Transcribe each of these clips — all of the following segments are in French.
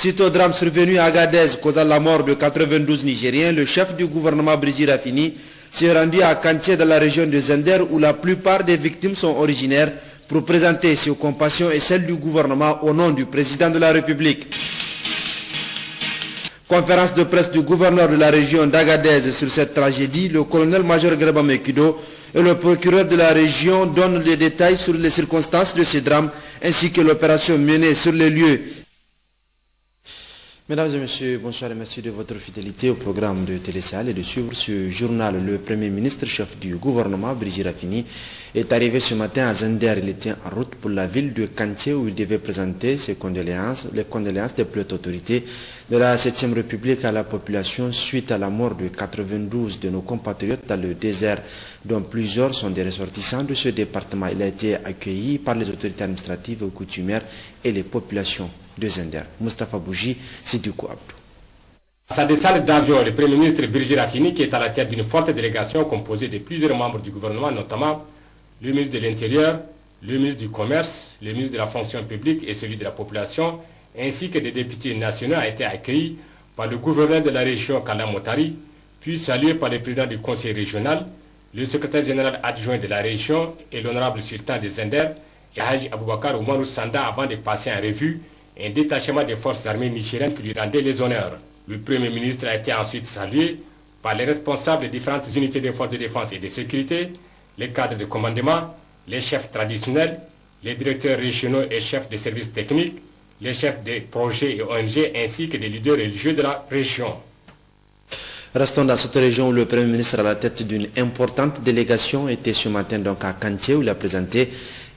Suite au drame survenu à Agadez causant la mort de 92 Nigériens, le chef du gouvernement Brigitte Raffini s'est rendu à Kanché dans la région de Zender où la plupart des victimes sont originaires pour présenter ses compassions et celles du gouvernement au nom du président de la République. Conférence de presse du gouverneur de la région d'Agadez sur cette tragédie, le colonel-major Greba Mekido et le procureur de la région donnent les détails sur les circonstances de ce drame ainsi que l'opération menée sur les lieux. Mesdames et messieurs, bonsoir et merci de votre fidélité au programme de Téléséal et de suivre ce journal. Le Premier ministre, chef du gouvernement, Brigitte Raffini, est arrivé ce matin à Zender. Il était en route pour la ville de Kanché où il devait présenter ses condoléances, les condoléances des plus hautes autorités de la 7e République à la population suite à la mort de 92 de nos compatriotes dans le désert, dont plusieurs sont des ressortissants de ce département. Il a été accueilli par les autorités administratives et coutumières et les populations de Zender. Moustapha Bouji, Sidoukou Abdou. À sa descente d'avion, le Premier ministre Brigitte Raffini, qui est à la tête d'une forte délégation composée de plusieurs membres du gouvernement, notamment le ministre de l'Intérieur, le ministre du Commerce, le ministre de la Fonction publique et celui de la Population, ainsi que des députés nationaux, a été accueilli par le gouverneur de la région Kalla Motari, puis salué par le président du conseil régional, le secrétaire général adjoint de la région et l'honorable sultan de Zender, et Haji Aboubakar Oumarou Sanda, avant de passer en revue un détachement des forces armées nigériennes qui lui rendait les honneurs. Le Premier ministre a été ensuite salué par les responsables des différentes unités des forces de défense et de sécurité, les cadres de commandement, les chefs traditionnels, les directeurs régionaux et chefs de services techniques, les chefs des projets et ONG ainsi que des leaders religieux de la région. Restons dans cette région où le Premier ministre à la tête d'une importante délégation était ce matin donc à Kanché où il a présenté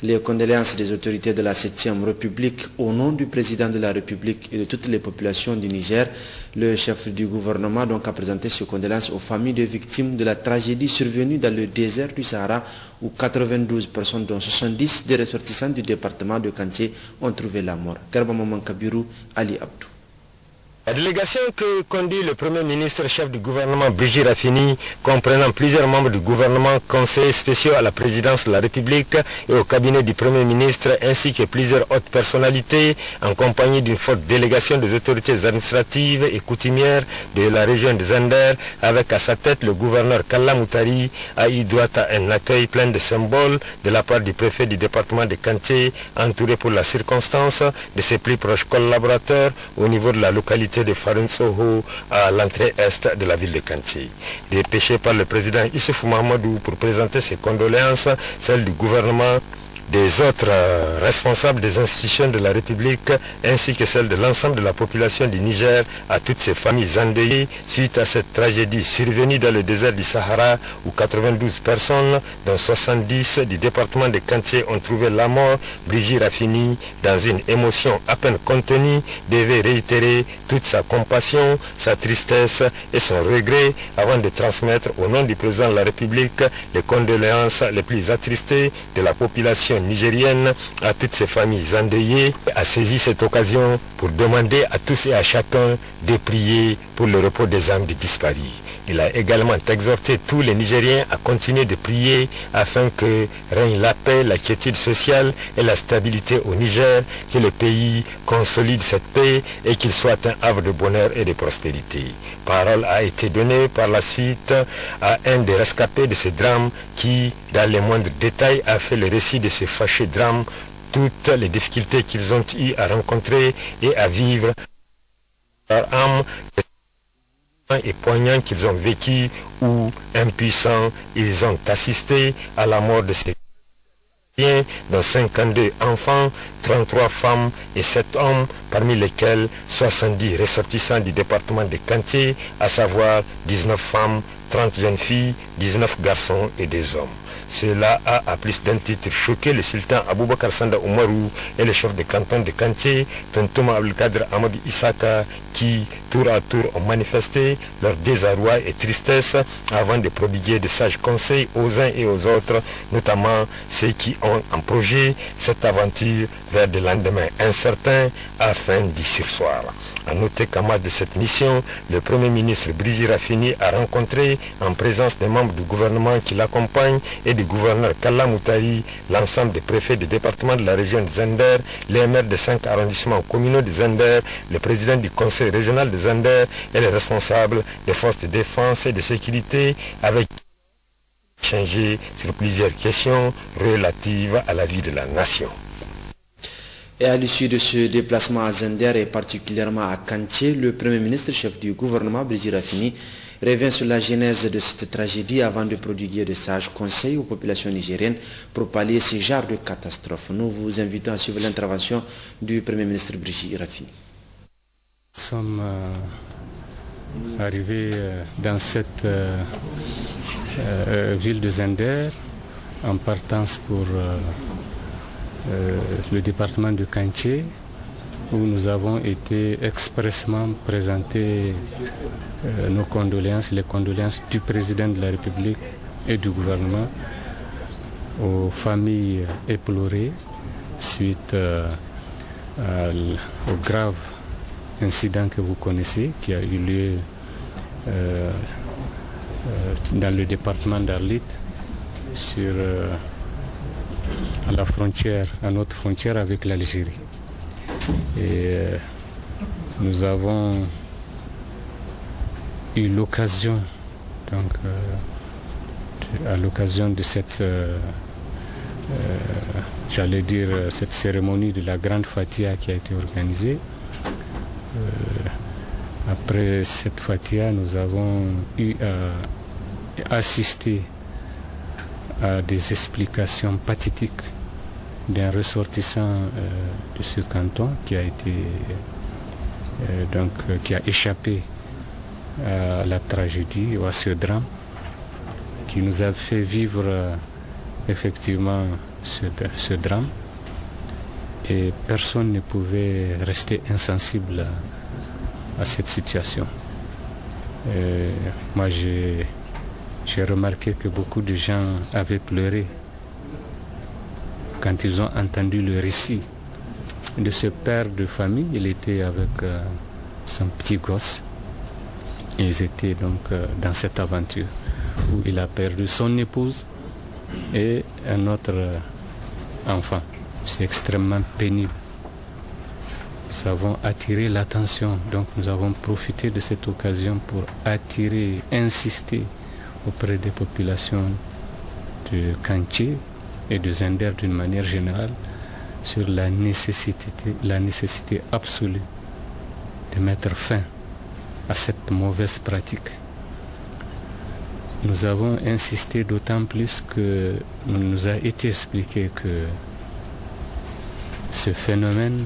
les condoléances des autorités de la 7e République au nom du président de la République et de toutes les populations du Niger. Le chef du gouvernement donc a présenté ses condoléances aux familles de victimes de la tragédie survenue dans le désert du Sahara où 92 personnes dont 70 des ressortissants du département de Kanché ont trouvé la mort. Garba Maman Kabiru, Ali Abdou. La délégation que conduit le Premier ministre chef du gouvernement Brigitte Raffini, comprenant plusieurs membres du gouvernement, conseillers spéciaux à la présidence de la République et au cabinet du Premier ministre, ainsi que plusieurs hautes personnalités, en compagnie d'une forte délégation des autorités administratives et coutumières de la région de Zender, avec à sa tête le gouverneur Kalla Moutari, a eu droit à un accueil plein de symboles de la part du préfet du département de Kanché, entouré pour la circonstance de ses plus proches collaborateurs au niveau de la localité de Faroun Soho à l'entrée est de la ville de Kanché. Dépêché par le président Issoufou Mahamadou pour présenter ses condoléances, celles du gouvernement, des autres responsables des institutions de la République ainsi que celles de l'ensemble de la population du Niger à toutes ces familles endeuillées suite à cette tragédie survenue dans le désert du Sahara où 92 personnes, dont 70 du département de Kanché ont trouvé la mort. Brigitte Raffini, dans une émotion à peine contenue, devait réitérer toute sa compassion, sa tristesse et son regret avant de transmettre au nom du président de la République les condoléances les plus attristées de la population nigérienne à toutes ces familles endeuillées, a saisi cette occasion pour demander à tous et à chacun de prier pour le repos des âmes des disparus. Il a également exhorté tous les Nigériens à continuer de prier afin que règne la paix, la quiétude sociale et la stabilité au Niger, que le pays consolide cette paix et qu'il soit un havre de bonheur et de prospérité. Parole a été donnée par la suite à un des rescapés de ce drame qui, dans les moindres détails, a fait le récit de ce fâcheux drame, toutes les difficultés qu'ils ont eu à rencontrer et à vivre. Leur âme et poignants qu'ils ont vécu ou impuissants, ils ont assisté à la mort de ces dont 52 enfants, 33 femmes et 7 hommes, parmi lesquels 70 ressortissants du département de Kanché, à savoir 19 femmes, 30 jeunes filles, 19 garçons et 2 hommes. Cela a à plus d'un titre choqué le sultan Aboubakar Sanda Oumarou et le chef de canton de Kanché, Tontouma Abdelkader Amadou Issaka, qui tour à tour ont manifesté leur désarroi et tristesse avant de prodiguer de sages conseils aux uns et aux autres, notamment ceux qui ont en projet cette aventure vers des lendemains incertains afin d'y sursoir. A noter qu'en marge de cette mission, le Premier ministre Brigitte Raffini a rencontré en présence des membres du gouvernement qui l'accompagnent et du gouverneur Kalla Moutari, l'ensemble des préfets des départements de la région de Zender, les maires des 5 arrondissements communaux de Zender, le président du conseil régional de Zender et les responsables des forces de défense et de sécurité avec échangé sur plusieurs questions relatives à la vie de la nation. Et à l'issue de ce déplacement à Zender et particulièrement à Kanché, le Premier ministre chef du gouvernement, Brigitte Raffini, revient sur la genèse de cette tragédie avant de prodiguer de sages conseils aux populations nigériennes pour pallier ce genre de catastrophe. Nous vous invitons à suivre l'intervention du Premier ministre Brigitte Raffini. Nous sommes arrivés dans cette ville de Zender en partance pour le département de Kanché, où nous avons été expressément présenter nos condoléances, les condoléances du président de la République et du gouvernement aux familles éplorées suite au grave incident que vous connaissez, qui a eu lieu dans le département d'Arlit, sur à la frontière, à notre frontière avec l'Algérie. Et nous avons eu l'occasion, donc à l'occasion de cette, j'allais dire, cette cérémonie de la grande Fatia qui a été organisée. Après cette Fatia, nous avons eu à assister à des explications pathétiques d'un ressortissant de ce canton qui a été qui a échappé à la tragédie ou à ce drame, qui nous a fait vivre effectivement ce drame, et personne ne pouvait rester insensible à cette situation. Moi j'ai remarqué que beaucoup de gens avaient pleuré quand ils ont entendu le récit de ce père de famille. Il était avec son petit gosse. Et ils étaient donc dans cette aventure où il a perdu son épouse et un autre enfant. C'est extrêmement pénible. Nous avons attiré l'attention, donc nous avons profité de cette occasion pour attirer, insister auprès des populations de Kanché et de Zender d'une manière générale sur la nécessité absolue de mettre fin à cette mauvaise pratique. Nous avons insisté d'autant plus que nous a été expliqué que ce phénomène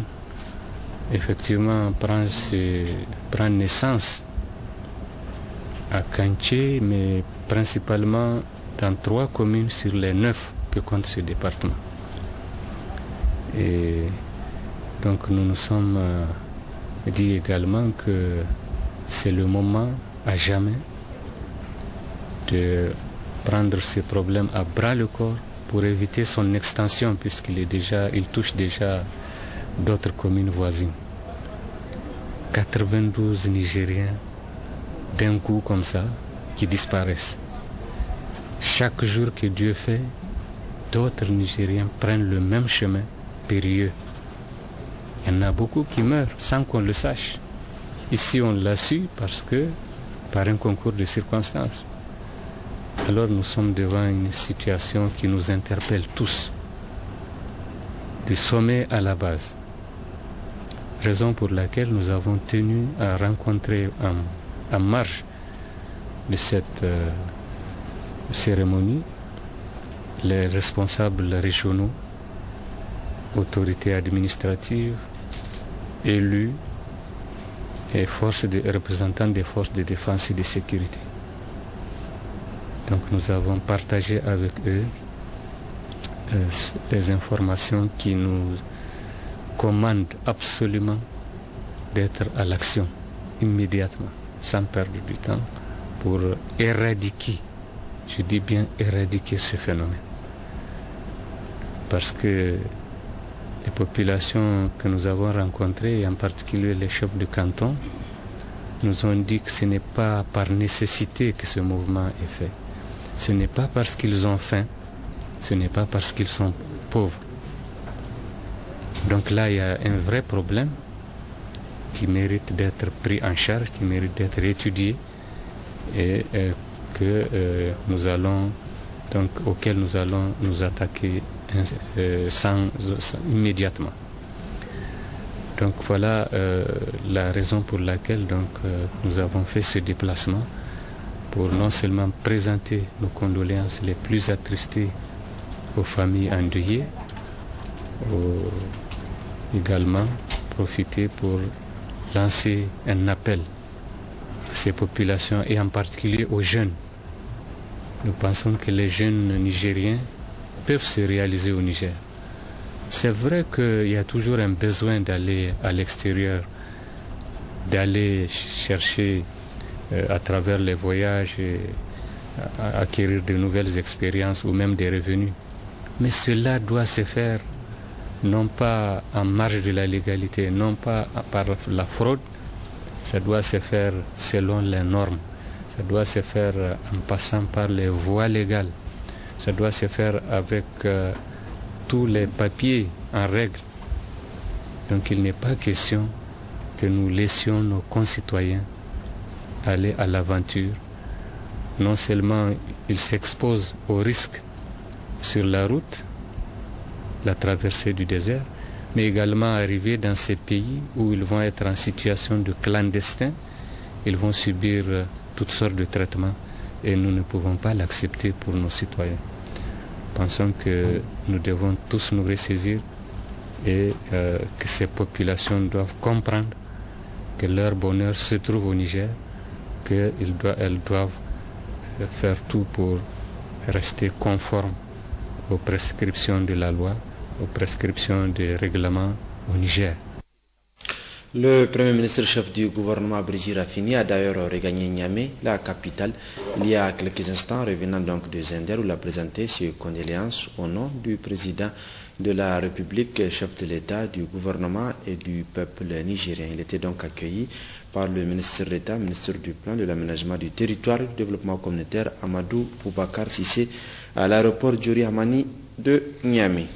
effectivement prend naissance à Kanché, mais principalement dans 3 communes sur les 9 que compte ce département. Et donc nous nous sommes dit également que c'est le moment à jamais de prendre ces problèmes à bras le corps pour éviter son extension, il touche déjà d'autres communes voisines. 92 Nigériens d'un coup comme ça qui disparaissent. Chaque jour que Dieu fait, d'autres Nigériens prennent le même chemin périlleux. Il y en a beaucoup qui meurent sans qu'on le sache. Ici, on l'a su par un concours de circonstances. Alors nous sommes devant une situation qui nous interpelle tous, du sommet à la base. Raison pour laquelle nous avons tenu à rencontrer en marge de cette cérémonie les responsables régionaux, autorités administratives, élus et représentants des forces de défense et de sécurité. Donc nous avons partagé avec eux les informations qui nous commandent absolument d'être à l'action immédiatement, sans perdre du temps, pour éradiquer, je dis bien éradiquer ce phénomène. Parce que les populations que nous avons rencontrées, et en particulier les chefs de canton, nous ont dit que ce n'est pas par nécessité que ce mouvement est fait. Ce n'est pas parce qu'ils ont faim, ce n'est pas parce qu'ils sont pauvres. Donc là, il y a un vrai problème qui mérite d'être pris en charge, qui mérite d'être étudié et auquel nous allons nous attaquer immédiatement. Donc voilà la raison pour laquelle nous avons fait ce déplacement pour non seulement présenter nos condoléances les plus attristées aux familles endeuillées, également profiter pour lancer un appel à ces populations et en particulier aux jeunes. Nous pensons que les jeunes Nigériens peuvent se réaliser au Niger. C'est vrai qu'il y a toujours un besoin d'aller à l'extérieur, d'aller chercher à travers les voyages, acquérir de nouvelles expériences ou même des revenus. Mais cela doit se faire non pas en marge de la légalité, non pas par la fraude, ça doit se faire selon les normes, ça doit se faire en passant par les voies légales, ça doit se faire avec tous les papiers en règle. Donc il n'est pas question que nous laissions nos concitoyens aller à l'aventure. Non seulement ils s'exposent aux risques sur la route, la traversée du désert, mais également arriver dans ces pays où ils vont être en situation de clandestin, ils vont subir toutes sortes de traitements et nous ne pouvons pas l'accepter pour nos citoyens. Pensons que nous devons tous nous ressaisir et que ces populations doivent comprendre que leur bonheur se trouve au Niger, qu'elles doivent faire tout pour rester conformes aux prescriptions de la loi, aux prescriptions des règlements au Niger. Le Premier ministre chef du gouvernement Brigitte Rafini a d'ailleurs regagné Niamey, la capitale, il y a quelques instants, revenant donc de Zender où il a présenté ses condoléances au nom du président de la République, chef de l'État, du gouvernement et du peuple nigérien. Il était donc accueilli par le ministre d'État, ministre du Plan, de l'Aménagement du Territoire et du Développement communautaire, Amadou Boubacar Sissé, à l'aéroport Djori Hamani de Niamey.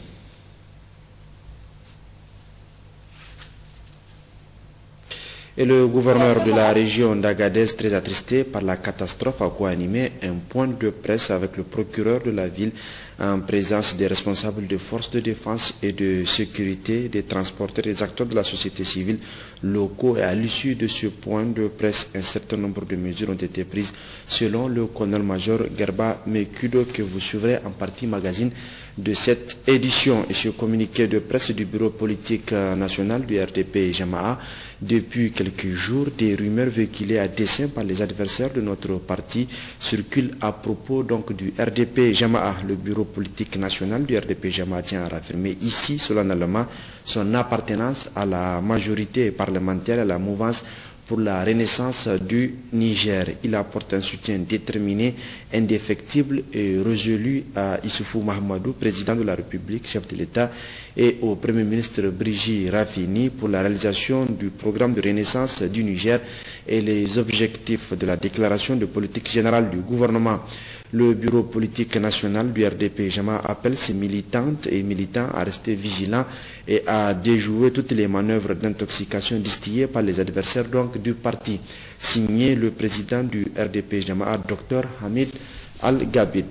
Et le gouverneur de la région d'Agadez, très attristé par la catastrophe, a co-animé un point de presse avec le procureur de la ville en présence des responsables des forces de défense et de sécurité, des transporteurs et des acteurs de la société civile locaux. Et à l'issue de ce point de presse, un certain nombre de mesures ont été prises selon le colonel-major Gerba Mekudo que vous suivrez en partie magazine de cette édition. Et ce communiqué de presse du bureau politique national du RDP Jama'a, depuis quelques jours, des rumeurs véhiculées à dessein par les adversaires de notre parti circulent à propos donc du RDP Jama'a. Le bureau politique national du RDP Jama'a tient à réaffirmer ici solennellement son appartenance à la majorité parlementaire et à la mouvance pour la renaissance du Niger. Il apporte un soutien déterminé, indéfectible et résolu à Issoufou Mahamadou, président de la République, chef de l'État, et au Premier ministre Brigitte Rafini pour la réalisation du programme de renaissance du Niger et les objectifs de la déclaration de politique générale du gouvernement. Le bureau politique national du RDP Jama'a appelle ses militantes et militants à rester vigilants et à déjouer toutes les manœuvres d'intoxication distillées par les adversaires donc du parti. Signé le président du RDP Jama'a, Dr Hamid Al-Gabid.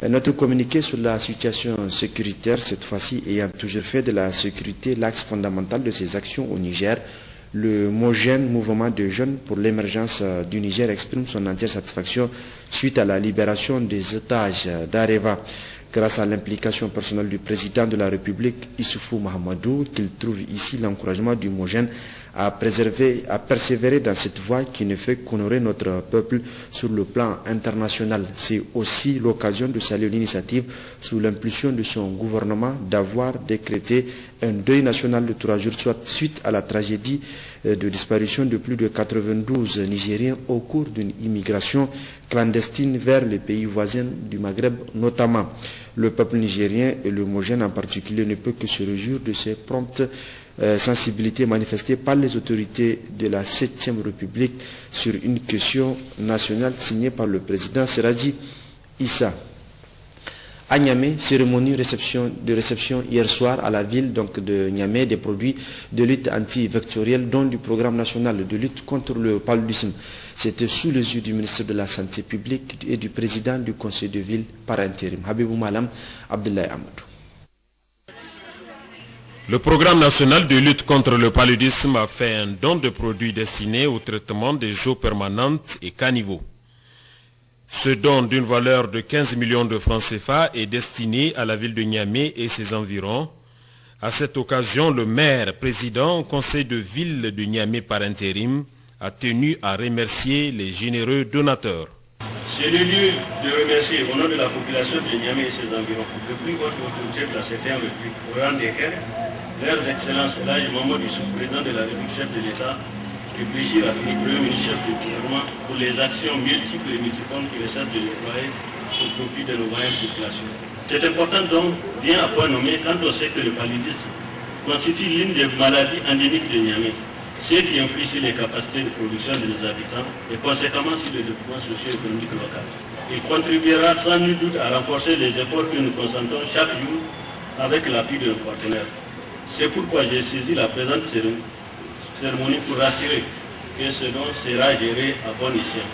Notre communiqué sur la situation sécuritaire, cette fois-ci ayant toujours fait de la sécurité l'axe fondamental de ses actions au Niger, le Mogène mouvement de jeunes pour l'émergence du Niger exprime son entière satisfaction suite à la libération des otages d'Areva. Grâce à l'implication personnelle du président de la République, Issoufou Mahamadou, qu'il trouve ici l'encouragement du Mogène à persévérer dans cette voie qui ne fait qu'honorer notre peuple sur le plan international. C'est aussi l'occasion de saluer l'initiative sous l'impulsion de son gouvernement d'avoir décrété un deuil national de 3 jours, soit suite à la tragédie de disparition de plus de 92 Nigériens au cours d'une immigration clandestine vers les pays voisins du Maghreb notamment. Le peuple nigérien et le Mogène en particulier ne peut que se réjouir de ces promptes sensibilité manifestée par les autorités de la 7e République sur une question nationale signée par le président Serradji Issa. À Niamey, cérémonie de réception hier soir à la ville de Niamey des produits de lutte antivectorielle dont du programme national de lutte contre le paludisme. C'était sous les yeux du ministre de la Santé publique et du président du conseil de ville par intérim, Habibou Malam Abdoulaye Amadou. Le programme national de lutte contre le paludisme a fait un don de produits destinés au traitement des eaux permanentes et caniveaux. Ce don d'une valeur de 15 millions de francs CFA est destiné à la ville de Niamey et ses environs. À cette occasion, le maire, président, conseil de ville de Niamey par intérim, a tenu à remercier les généreux donateurs. C'est le lieu de remercier au nom de la population de Niamey et ses environs le plus haute autorité de la 7e République, au rang desquels leurs excellences, là, Mamadou Issoufou, président de la République, chef de l'État, et Brigitte Raffini, premier ministre chef du gouvernement, pour les actions multiples et multiformes qu'il essaie de déployer au profit de nos moyennes populations. C'est important donc, bien à point nommé, quand on sait que le paludisme constitue l'une des maladies endémiques de Niamey, ce qui influe sur les capacités de production des habitants et conséquemment sur le développement socio-économique local. Il contribuera sans nul doute à renforcer les efforts que nous consentons chaque jour avec l'appui de nos partenaires. C'est pourquoi j'ai saisi la présente cérémonie pour rassurer que ce don sera géré à bon escient.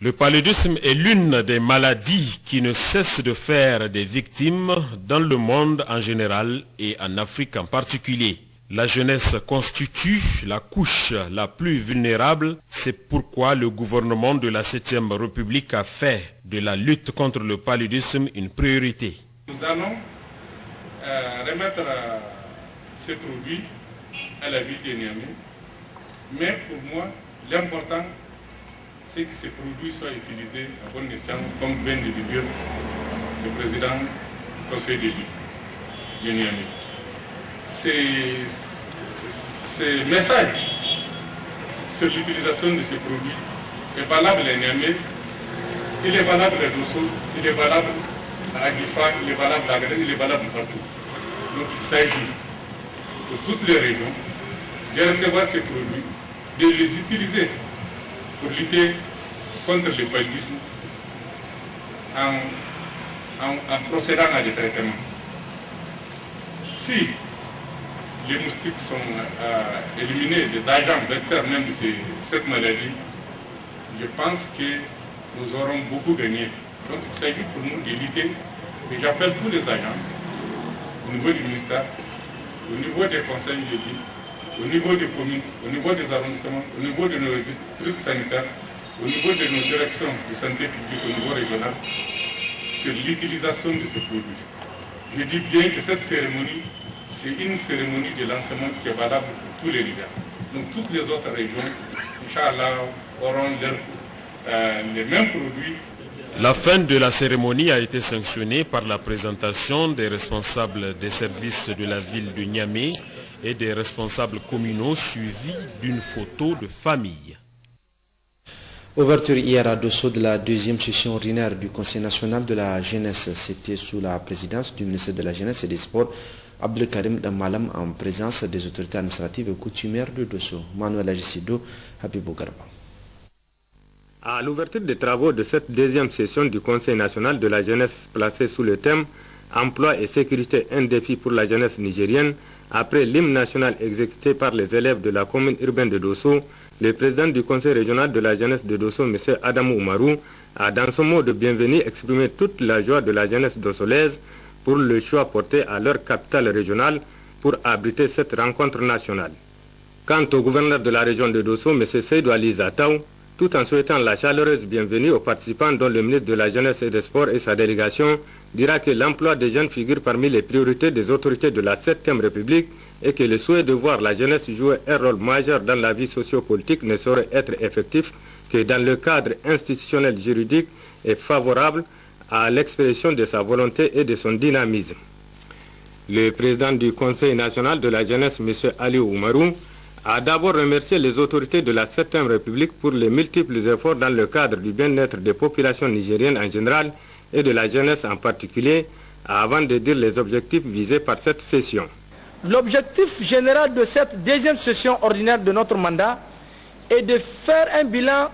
Le paludisme est l'une des maladies qui ne cesse de faire des victimes dans le monde en général et en Afrique en particulier. La jeunesse constitue la couche la plus vulnérable. C'est pourquoi le gouvernement de la 7e République a fait de la lutte contre le paludisme une priorité. Nous allons remettre ces produits à la ville de Niamey. Mais pour moi, l'important, c'est que ces produits soient utilisés à bon escient, comme vient de le dire le président du conseil de ville de Niamey. Ces messages sur l'utilisation de ces produits est valable à Niamey, il est valable à Dosso, il est valable à Aguifa, il est valable à Agadez, il est valable partout. Donc il s'agit de toutes les régions de recevoir ces produits, de les utiliser pour lutter contre le paludisme en procédant à des traitements. Si les moustiques sont éliminés, des agents vecteurs même de cette maladie, je pense que nous aurons beaucoup gagné. Donc il s'agit pour nous de lutter, et j'appelle tous les agents, au niveau du ministère, au niveau des conseils de ville, au niveau des communes, au niveau des arrondissements, au niveau de nos districts sanitaires, au niveau de nos directions de santé publique au niveau régional, sur l'utilisation de ces produits. Je dis bien que cette cérémonie, c'est une cérémonie de lancement qui est valable pour tous les leaders. Donc toutes les autres régions, Inch'Allah, auront les mêmes produits. La fin de la cérémonie a été sanctionnée par la présentation des responsables des services de la ville de Niamey et des responsables communaux suivis d'une photo de famille. Ouverture hier à Dosso de la deuxième session ordinaire du Conseil national de la jeunesse. C'était sous la présidence du ministre de la Jeunesse et des Sports, Abdelkarim Damalam, en présence des autorités administratives et coutumières de Dosso. Manuel Agisido, Habibou Garba. À l'ouverture des travaux de cette deuxième session du Conseil national de la jeunesse placée sous le thème « Emploi et sécurité, un défi pour la jeunesse nigérienne », après l'hymne national exécuté par les élèves de la commune urbaine de Dosso, le président du Conseil régional de la jeunesse de Dosso, M. Adamou Oumarou, a dans son mot de bienvenue exprimé toute la joie de la jeunesse dossolaise pour le choix porté à leur capitale régionale pour abriter cette rencontre nationale. Quant au gouverneur de la région de Dosso, M. Seydou Ali Zataou, tout en souhaitant la chaleureuse bienvenue aux participants dont le ministre de la Jeunesse et des Sports et sa délégation dira que l'emploi des jeunes figure parmi les priorités des autorités de la 7e République et que le souhait de voir la jeunesse jouer un rôle majeur dans la vie sociopolitique ne saurait être effectif que dans le cadre institutionnel juridique et favorable à l'expression de sa volonté et de son dynamisme. Le président du Conseil national de la jeunesse, M. Ali Oumarou, a d'abord remercié les autorités de la 7e République pour les multiples efforts dans le cadre du bien-être des populations nigériennes en général et de la jeunesse en particulier, avant de dire les objectifs visés par cette session. l'objectif général de cette deuxième session ordinaire de notre mandat est de faire un bilan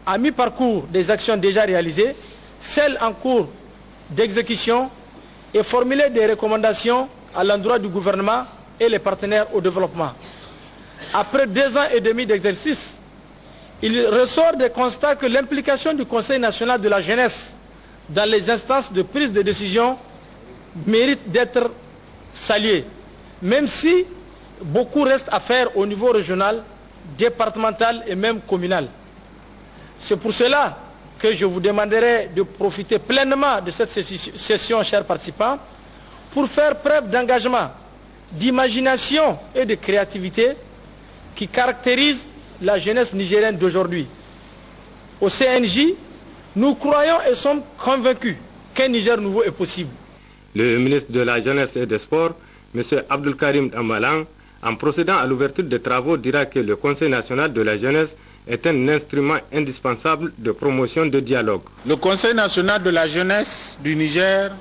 à mi-parcours des actions déjà réalisées, celles en cours d'exécution, et formuler des recommandations à l'endroit du gouvernement et les partenaires au développement. Après 2 ans et demi d'exercice, il ressort des constats que l'implication du Conseil national de la jeunesse dans les instances de prise de décision mérite d'être saluée, même si beaucoup reste à faire au niveau régional, départemental et même communal. C'est pour cela que je vous demanderai de profiter pleinement de cette session, chers participants, pour faire preuve d'engagement, d'imagination et de créativité qui caractérisent la jeunesse nigérienne d'aujourd'hui. Au CNJ, nous croyons et sommes convaincus qu'un Niger nouveau est possible. Le ministre de la Jeunesse et des Sports, M. Abdelkarim Amalan, en procédant à l'ouverture des travaux, dira que le Conseil national de la jeunesse est un instrument indispensable de promotion de dialogue. Le Conseil national de la jeunesse du Niger,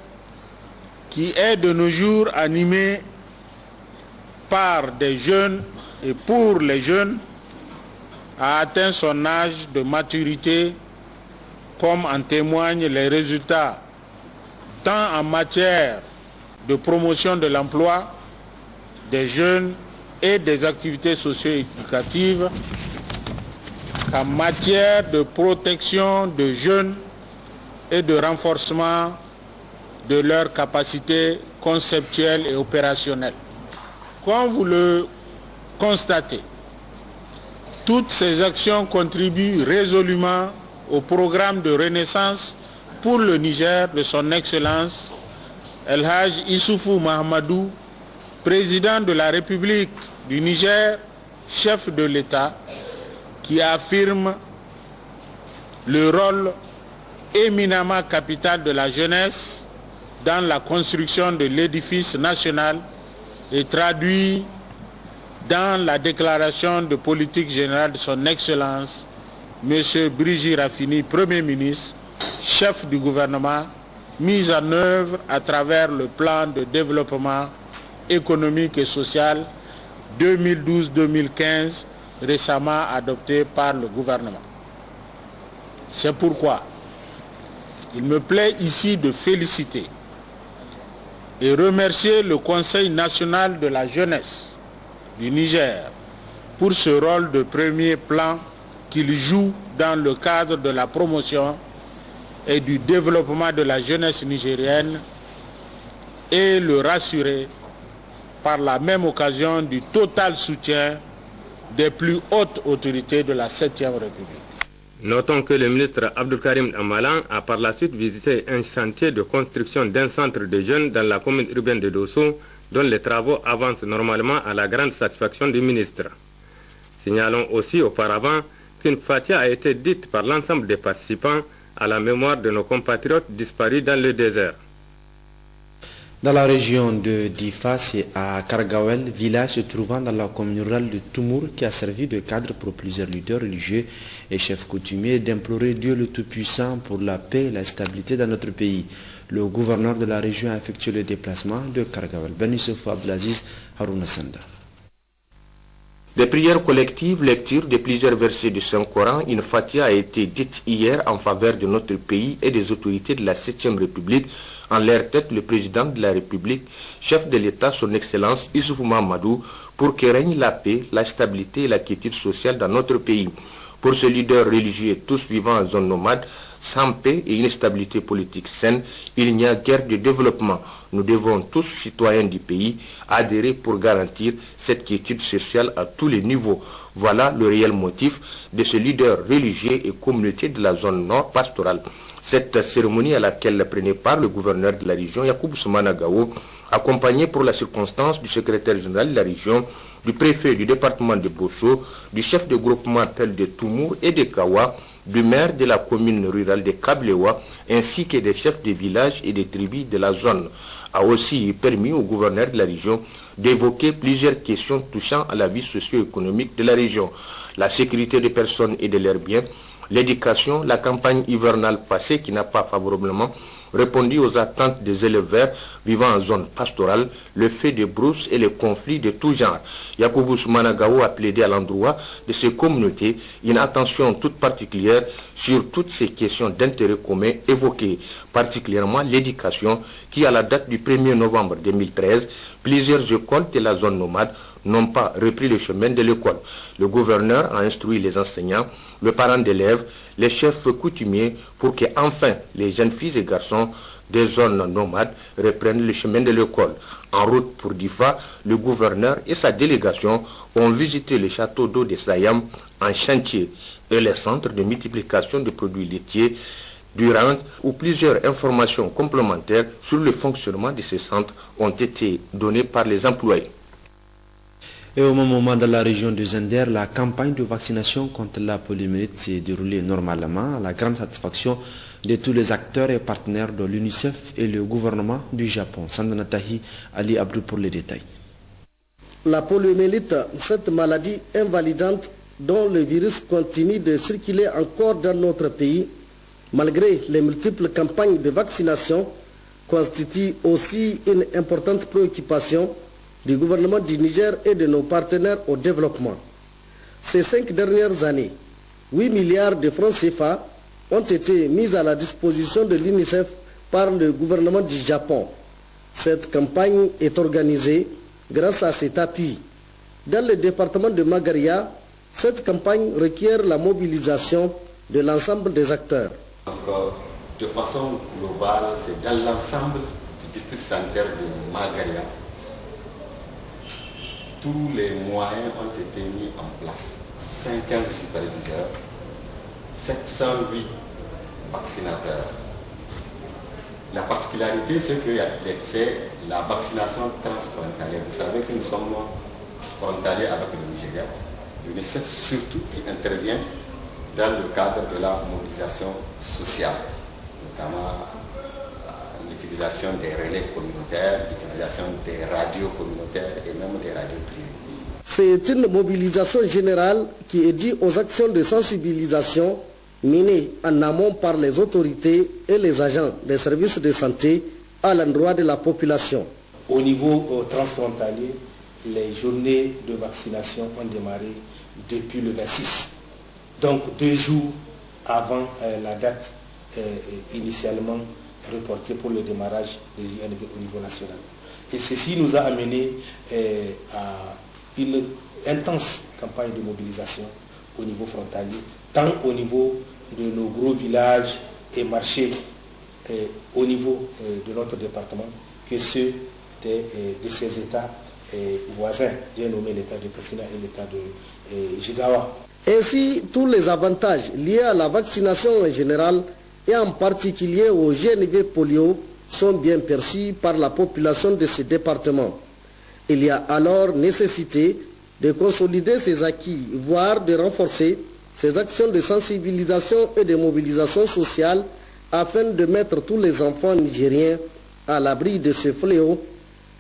qui est de nos jours animé par des jeunes et pour les jeunes, a atteint son âge de maturité, comme en témoignent les résultats, tant en matière de promotion de l'emploi des jeunes et des activités socio-éducatives, qu'en matière de protection de jeunes et de renforcement de leurs capacités conceptuelles et opérationnelles. Comme vous le constatez, toutes ces actions contribuent résolument au programme de renaissance pour le Niger de son Excellence El Hadj Issoufou Mahamadou, président de la République du Niger, chef de l'État, qui affirme le rôle éminemment capital de la jeunesse dans la construction de l'édifice national et traduit dans la déclaration de politique générale de son Excellence, M. Brigitte Raffini, Premier ministre, chef du gouvernement, mise en œuvre à travers le plan de développement économique et social 2012-2015, récemment adopté par le gouvernement. C'est pourquoi il me plaît ici de féliciter et remercier le Conseil national de la jeunesse du Niger pour ce rôle de premier plan qu'il joue dans le cadre de la promotion et du développement de la jeunesse nigérienne, et le rassurer par la même occasion du total soutien des plus hautes autorités de la 7e République. Notons que le ministre Abdelkarim Amalan a par la suite visité un chantier de construction d'un centre de jeunes dans la commune urbaine de Dosso, dont les travaux avancent normalement à la grande satisfaction du ministre. Signalons aussi auparavant qu'une fatia a été dite par l'ensemble des participants à la mémoire de nos compatriotes disparus dans le désert. Dans la région de Difa, c'est à Kargawel, village se trouvant dans la commune rurale de Toumour, qui a servi de cadre pour plusieurs leaders religieux et chefs coutumiers d'implorer Dieu le Tout-Puissant pour la paix et la stabilité dans notre pays. Le gouverneur de la région a effectué le déplacement de Kargawel. Ben Youssouf Abdelaziz, Harouna Sanda. Des prières collectives, lecture de plusieurs versets du Saint-Coran, une fatia a été dite hier en faveur de notre pays et des autorités de la 7e République, en leur tête le président de la République, chef de l'État, son Excellence Issoufou Mahamadou, pour que règne la paix, la stabilité et la quiétude sociale dans notre pays. Pour ce leader religieux, tous vivant en zone nomade, sans paix et une stabilité politique saine, il n'y a guère de développement. Nous devons tous, citoyens du pays, adhérer pour garantir cette quiétude sociale à tous les niveaux. Voilà le réel motif de ce leader religieux et communauté de la zone nord pastorale. Cette cérémonie à laquelle prenait part le gouverneur de la région, Yacoub Soumana Gao, accompagné pour la circonstance du secrétaire général de la région, du préfet du département de Bosso, du chef de groupement tel de Toumour et de Kawa, du maire de la commune rurale de Kablewa, ainsi que des chefs de village et des tribus de la zone, a aussi permis au gouverneur de la région d'évoquer plusieurs questions touchant à la vie socio-économique de la région, la sécurité des personnes et de leurs biens, L'éducation, la campagne hivernale passée qui n'a pas favorablement répondu aux attentes des élèves verts vivant en zone pastorale, le fait de brousses et les conflits de tout genre. Yacoubous Managao a plaidé à l'endroit de ces communautés une attention toute particulière sur toutes ces questions d'intérêt commun évoquées, particulièrement l'éducation qui, à la date du 1er novembre 2013, plusieurs écoles de la zone nomade n'ont pas repris le chemin de l'école. Le gouverneur a instruit les enseignants, le parent d'élèves, les chefs coutumiers pour que enfin les jeunes filles et garçons des zones nomades reprennent le chemin de l'école. En route pour Difa, le gouverneur et sa délégation ont visité le château d'eau de Sayam en chantier et les centres de multiplication de produits laitiers durant où plusieurs informations complémentaires sur le fonctionnement de ces centres ont été données par les employés. Et au même moment, dans la région de Zender, la campagne de vaccination contre la poliomyélite s'est déroulée normalement à la grande satisfaction de tous les acteurs et partenaires de l'UNICEF et le gouvernement du Japon. Sandanatahi Ali Abdou pour les détails. La poliomyélite, cette maladie invalidante dont le virus continue de circuler encore dans notre pays, malgré les multiples campagnes de vaccination, constitue aussi une importante préoccupation du gouvernement du Niger et de nos partenaires au développement. Ces 5 dernières années, 8 milliards de francs CFA ont été mis à la disposition de l'UNICEF par le gouvernement du Japon. Cette campagne est organisée grâce à cet appui. Dans le département de Magaria, cette campagne requiert la mobilisation de l'ensemble des acteurs. Donc, de façon globale, c'est dans l'ensemble du district sanitaire de Magaria. Tous les moyens ont été mis en place. 50 superviseurs, 708 vaccinateurs. La particularité, c'est qu'il y a la vaccination transfrontalière. Vous savez que nous sommes frontaliers avec le Nigeria. L'UNICEF surtout qui intervient dans le cadre de la mobilisation sociale, notamment l'utilisation des relais communautaires, l'utilisation des radios communautaires et même des radios privées. C'est une mobilisation générale qui est due aux actions de sensibilisation menées en amont par les autorités et les agents des services de santé à l'endroit de la population. Au niveau transfrontalier, les journées de vaccination ont démarré depuis le 26. Donc 2 jours avant la date initialement reporté pour le démarrage des JNV au niveau national. Et ceci nous a amené à une intense campagne de mobilisation au niveau frontalier, tant au niveau de nos gros villages et marchés au niveau de notre département que ceux de ces États voisins. J'ai nommé l'État de Kassina et l'État de Jigawa. Ainsi, tous les avantages liés à la vaccination en général et en particulier au GNV polio sont bien perçus par la population de ce département. Il y a alors nécessité de consolider ces acquis, voire de renforcer ces actions de sensibilisation et de mobilisation sociale afin de mettre tous les enfants nigériens à l'abri de ce fléau,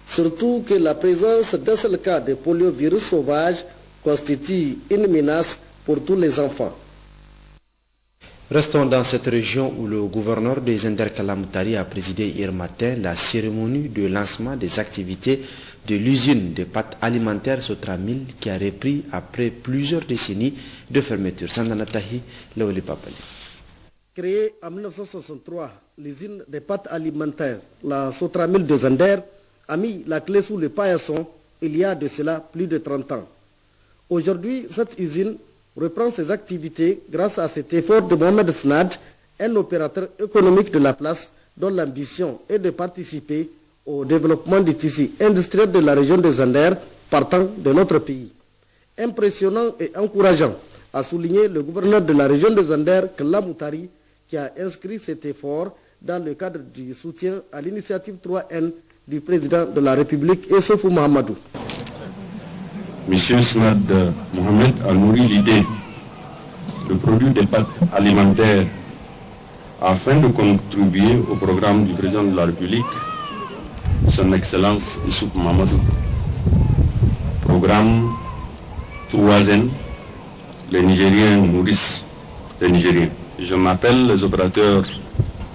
surtout que la présence d'un seul cas de poliovirus sauvage constitue une menace pour tous les enfants. Restons dans cette région où le gouverneur de Zender Kalamoutari a présidé hier matin la cérémonie de lancement des activités de l'usine de pâtes alimentaires Sotramil qui a repris après plusieurs décennies de fermeture. Sandanatahi, Laoli Papali. Créée en 1963, l'usine des pâtes alimentaires, la Sotramil de Zender, a mis la clé sous le paillasson il y a de cela plus de 30 ans. Aujourd'hui, cette usine reprend ses activités grâce à cet effort de Mohamed Snad, un opérateur économique de la place dont l'ambition est de participer au développement du tissu industriel de la région de Zender partant de notre pays. Impressionnant et encourageant, a souligné le gouverneur de la région de Zender, Kalamoutari, qui a inscrit cet effort dans le cadre du soutien à l'initiative 3N du président de la République, Essoufou Mahamadou. Monsieur Snad Mohamed a nourri l'idée de produire des pâtes alimentaires afin de contribuer au programme du président de la République, son Excellence Essoufou Mahamadou. Programme 3N, les Nigériens nourrissent des Nigériens. Je m'appelle les opérateurs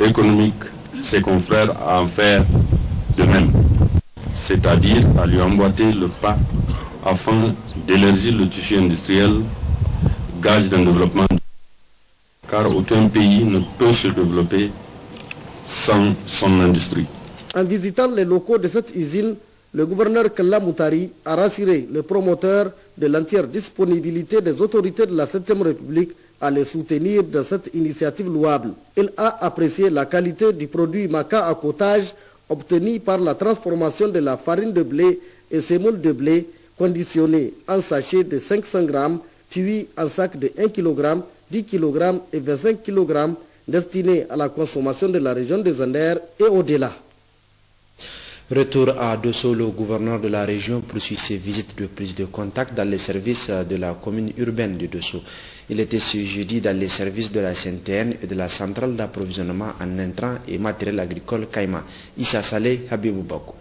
économiques, ses confrères, à en faire de même, c'est-à-dire à lui emboîter le pas afin d'élargir le tissu industriel, gage d'un développement, car aucun pays ne peut se développer sans son industrie. En visitant les locaux de cette usine, le gouverneur Kalla Moutari a rassuré les promoteurs de l'entière disponibilité des autorités de la 7e République à les soutenir dans cette initiative louable. Il a apprécié la qualité du produit maca à cottage obtenu par la transformation de la farine de blé et semoule de blé conditionnée en sachet de 500 grammes, puis en sac de 1 kg, 10 kg et 25 kg destinés à la consommation de la région des Anders et au-delà. Retour à Dosso, le gouverneur de la région poursuit ses visites de prise de contact dans les services de la commune urbaine de Dosso. Il était ce jeudi dans les services de la CNTN et de la centrale d'approvisionnement en intrants et matériel agricole Kaima. Issa Saleh, Habibou Bakou.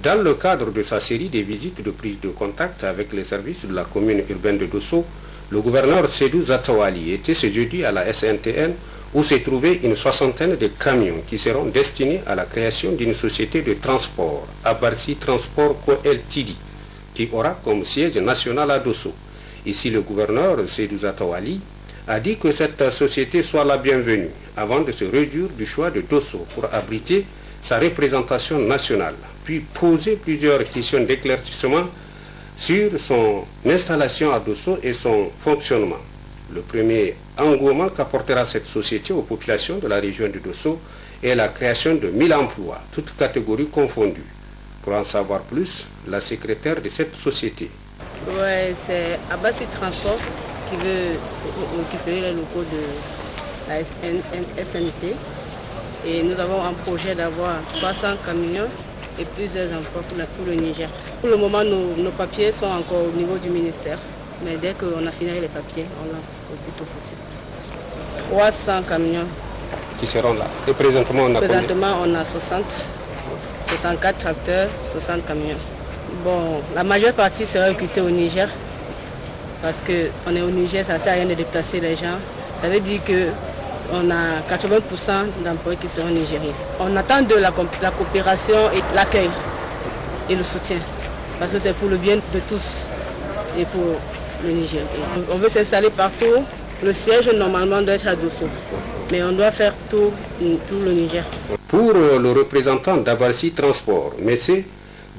Dans le cadre de sa série de visites de prise de contact avec les services de la commune urbaine de Dosso, le gouverneur Sédou Zatawali était ce jeudi à la SNTN où se trouvait une soixantaine de camions qui seront destinés à la création d'une société de transport, Abarsi Transport Co Ltd, qui aura comme siège national à Dosso. Ici, le gouverneur Sédou Zatawali a dit que cette société soit la bienvenue avant de se réduire du choix de Dosso pour abriter sa représentation nationale, puis poser plusieurs questions d'éclaircissement sur son installation à Dosso et son fonctionnement. Le premier engouement qu'apportera cette société aux populations de la région de Dosso est la création de 1000 emplois, toutes catégories confondues. Pour en savoir plus, la secrétaire de cette société. Ouais, c'est Abbasi Transport qui veut récupérer les locaux de la SNT. Et nous avons un projet d'avoir 300 camions et plusieurs emplois pour le Niger. Pour le moment, nos papiers sont encore au niveau du ministère. Mais dès qu'on a fini les papiers, on lance au plus tôt possible. 300 camions. Qui seront là. Et présentement, on a 60, 64 tracteurs, 60 camions. Bon, la majeure partie sera recrutée au Niger. Parce qu'on est au Niger, ça ne sert à rien de déplacer les gens. Ça veut dire qu'on a 80% d'employés qui seront nigériens. On attend de la coopération et l'accueil et le soutien. Parce que c'est pour le bien de tous et pour le Niger. On veut s'installer partout. Le siège normalement doit être à Dosso, mais on doit faire tout le Niger. Pour le représentant d'Abarsi Transport, M.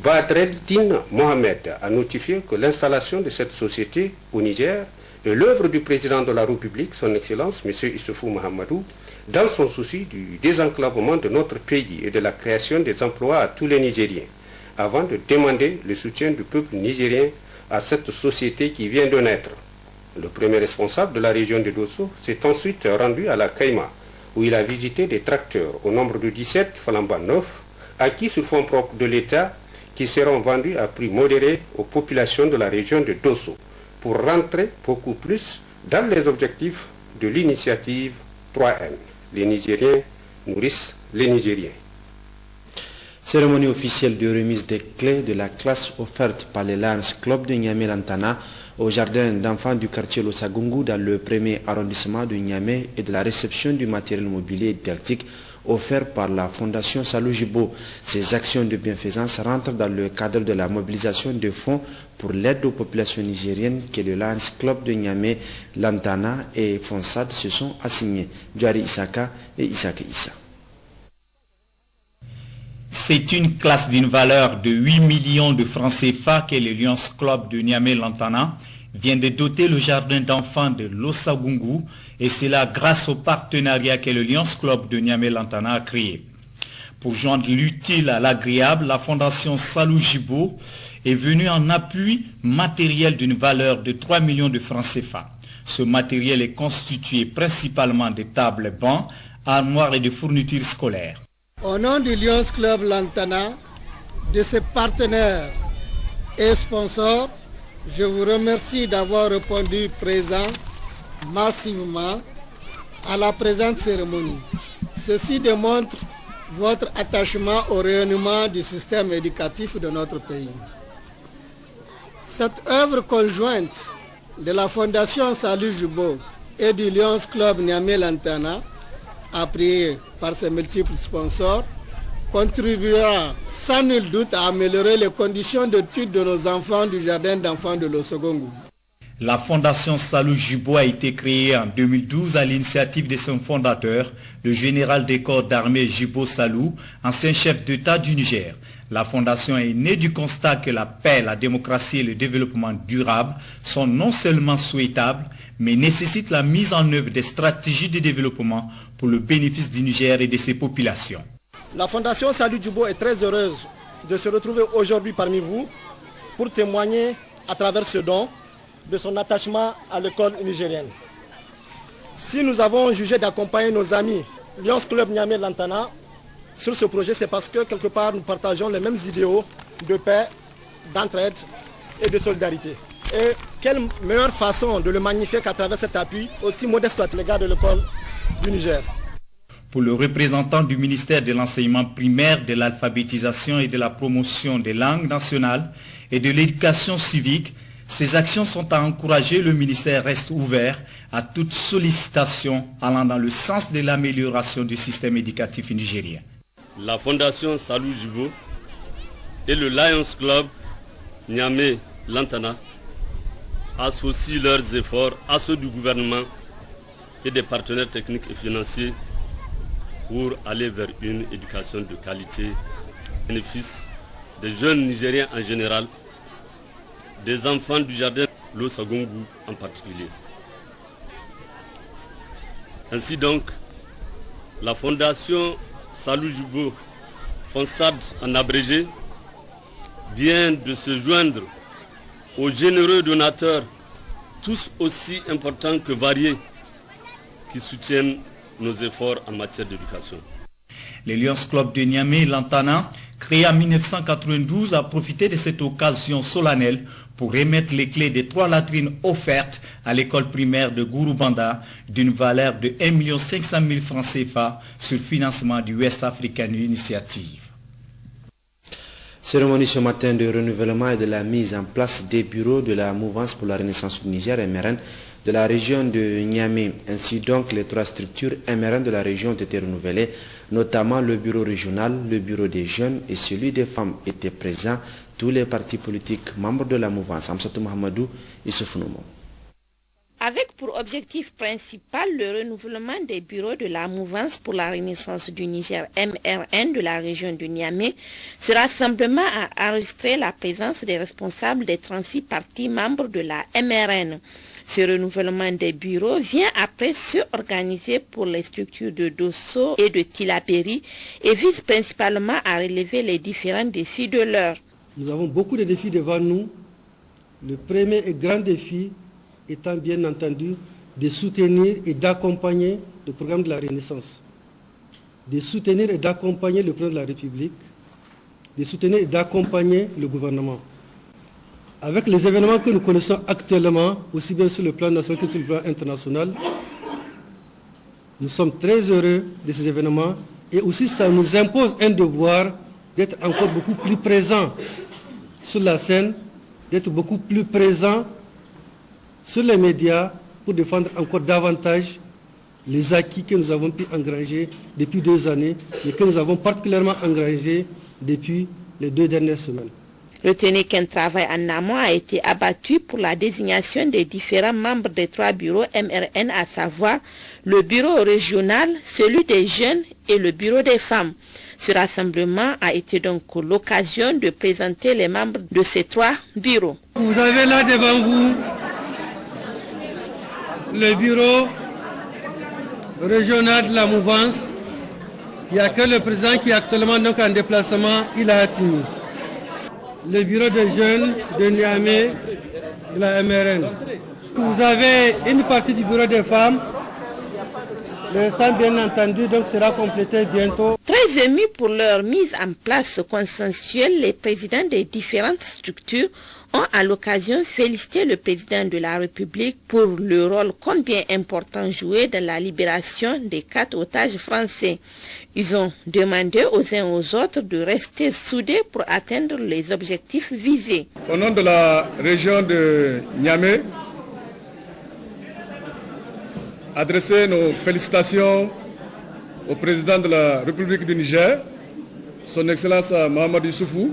Badreddin Mohamed a notifié que l'installation de cette société au Niger est l'œuvre du président de la République, son Excellence M. Issoufou Mahamadou, dans son souci du désenclavement de notre pays et de la création des emplois à tous les Nigériens, avant de demander le soutien du peuple nigérien à cette société qui vient de naître. Le premier responsable de la région de Dosso s'est ensuite rendu à la Kaima, où il a visité des tracteurs au nombre de 17 flambant neufs, acquis sur fonds propres de l'État, qui seront vendus à prix modéré aux populations de la région de Dosso, pour rentrer beaucoup plus dans les objectifs de l'initiative 3N. Les Nigériens nourrissent les Nigériens. Cérémonie officielle de remise des clés de la classe offerte par les Lions Club de Niamey-Lantana au jardin d'enfants du quartier Losagungu dans le premier arrondissement de Niamey et de la réception du matériel mobilier et didactique offert par la Fondation Salou Jibo. Ces actions de bienfaisance rentrent dans le cadre de la mobilisation de fonds pour l'aide aux populations nigériennes que le Lions Club de Niamey-Lantana et FONSAD se sont assignés. Djari Isaka et Isaka Issa. C'est une classe d'une valeur de 8 millions de francs CFA que le Lions Club de Niamey-Lantana vient de doter le jardin d'enfants de Losagungu, et cela grâce au partenariat que le Lions Club de Niamey-Lantana a créé. Pour joindre l'utile à l'agréable, la Fondation Salou Jibo est venue en appui matériel d'une valeur de 3 millions de francs CFA. Ce matériel est constitué principalement de tables, bancs, armoires et de fournitures scolaires. Au nom du Lions Club Lantana, de ses partenaires et sponsors, je vous remercie d'avoir répondu présent massivement à la présente cérémonie. Ceci démontre votre attachement au rayonnement du système éducatif de notre pays. Cette œuvre conjointe de la Fondation Salou Djibo et du Lions Club Niamey-Lantana, appuyé par ses multiples sponsors, contribuera sans nul doute à améliorer les conditions d'études de nos enfants du jardin d'enfants de l'Ossogongou. La Fondation Salou Djibo a été créée en 2012 à l'initiative de son fondateur, le général des corps d'armée Djibo Salou, ancien chef d'État du Niger. La fondation est née du constat que la paix, la démocratie et le développement durable sont non seulement souhaitables, mais nécessitent la mise en œuvre des stratégies de développement pour le bénéfice du Niger et de ses populations. La Fondation Salou Djibo est très heureuse de se retrouver aujourd'hui parmi vous pour témoigner à travers ce don de son attachement à l'école nigérienne. Si nous avons jugé d'accompagner nos amis Lions Club Niamey-Lantana sur ce projet, c'est parce que quelque part nous partageons les mêmes idéaux de paix, d'entraide et de solidarité. Et quelle meilleure façon de le magnifier qu'à travers cet appui, aussi modeste soit l'égard de l'école du Niger. Pour le représentant du ministère de l'enseignement primaire, de l'alphabétisation et de la promotion des langues nationales et de l'éducation civique, ces actions sont à encourager. Le ministère reste ouvert à toute sollicitation allant dans le sens de l'amélioration du système éducatif nigérien. La Fondation Salou Djibo et le Lions Club Niamey-Lantana associent leurs efforts à ceux du gouvernement et des partenaires techniques et financiers pour aller vers une éducation de qualité, bénéfice des jeunes Nigériens en général, des enfants du jardin l'Ossogongou en particulier. Ainsi donc, la Fondation Salou Djibo, FONSAD en abrégé, vient de se joindre aux généreux donateurs, tous aussi importants que variés, qui soutiennent nos efforts en matière d'éducation. Le Lions Club de Niamey-Lantana, créé en 1992, a profité de cette occasion solennelle pour remettre les clés des 3 latrines offertes à l'école primaire de Gouroubanda d'une valeur de 1 500 000 francs CFA sur financement du West African Initiative. Cérémonie ce matin de renouvellement et de la mise en place des bureaux de la Mouvance pour la Renaissance du Niger, MRN, de la région de Niamey. Ainsi donc, les 3 structures MRN de la région ont été renouvelées, notamment le bureau régional, le bureau des jeunes et celui des femmes étaient présents. Tous les partis politiques membres de la mouvance. Amsatou Mahamadou et Soufounoumou. Avec pour objectif principal le renouvellement des bureaux de la Mouvance pour la Renaissance du Niger MRN de la région de Niamey, ce rassemblement a enregistré la présence des responsables des 36 partis membres de la MRN. Ce renouvellement des bureaux vient après ceux organisés pour les structures de Dosso et de Tilaberi et vise principalement à relever les différents défis de l'heure. Nous avons beaucoup de défis devant nous. Le premier et grand défi étant bien entendu de soutenir et d'accompagner le programme de la Renaissance, de soutenir et d'accompagner le président de la République, de soutenir et d'accompagner le gouvernement. Avec les événements que nous connaissons actuellement, aussi bien sur le plan national que sur le plan international, nous sommes très heureux de ces événements et aussi ça nous impose un devoir d'être encore beaucoup plus présents sur la scène, d'être beaucoup plus présents sur les médias pour défendre encore davantage les acquis que nous avons pu engranger depuis 2 années et que nous avons particulièrement engrangés depuis les 2 dernières semaines. Retenez qu'un travail en amont a été abattu pour la désignation des différents membres des 3 bureaux MRN, à savoir le bureau régional, celui des jeunes et le bureau des femmes. Ce rassemblement a été donc l'occasion de présenter les membres de ces 3 bureaux. Vous avez là devant vous le bureau régional de la mouvance. Il n'y a que le président qui est actuellement donc en déplacement, il a atteint. Le bureau des jeunes de Niamey, de la MRN. Vous avez une partie du bureau des femmes. Le restant, bien entendu, donc sera complété bientôt. Très émus pour leur mise en place consensuelle, les présidents des différentes structures ont à l'occasion félicité le président de la République pour le rôle combien important joué dans la libération des 4 otages français. Ils ont demandé aux uns aux autres de rester soudés pour atteindre les objectifs visés. Au nom de la région de Niamey, adresser nos félicitations au président de la République du Niger, son Excellence Mohamed Issoufou,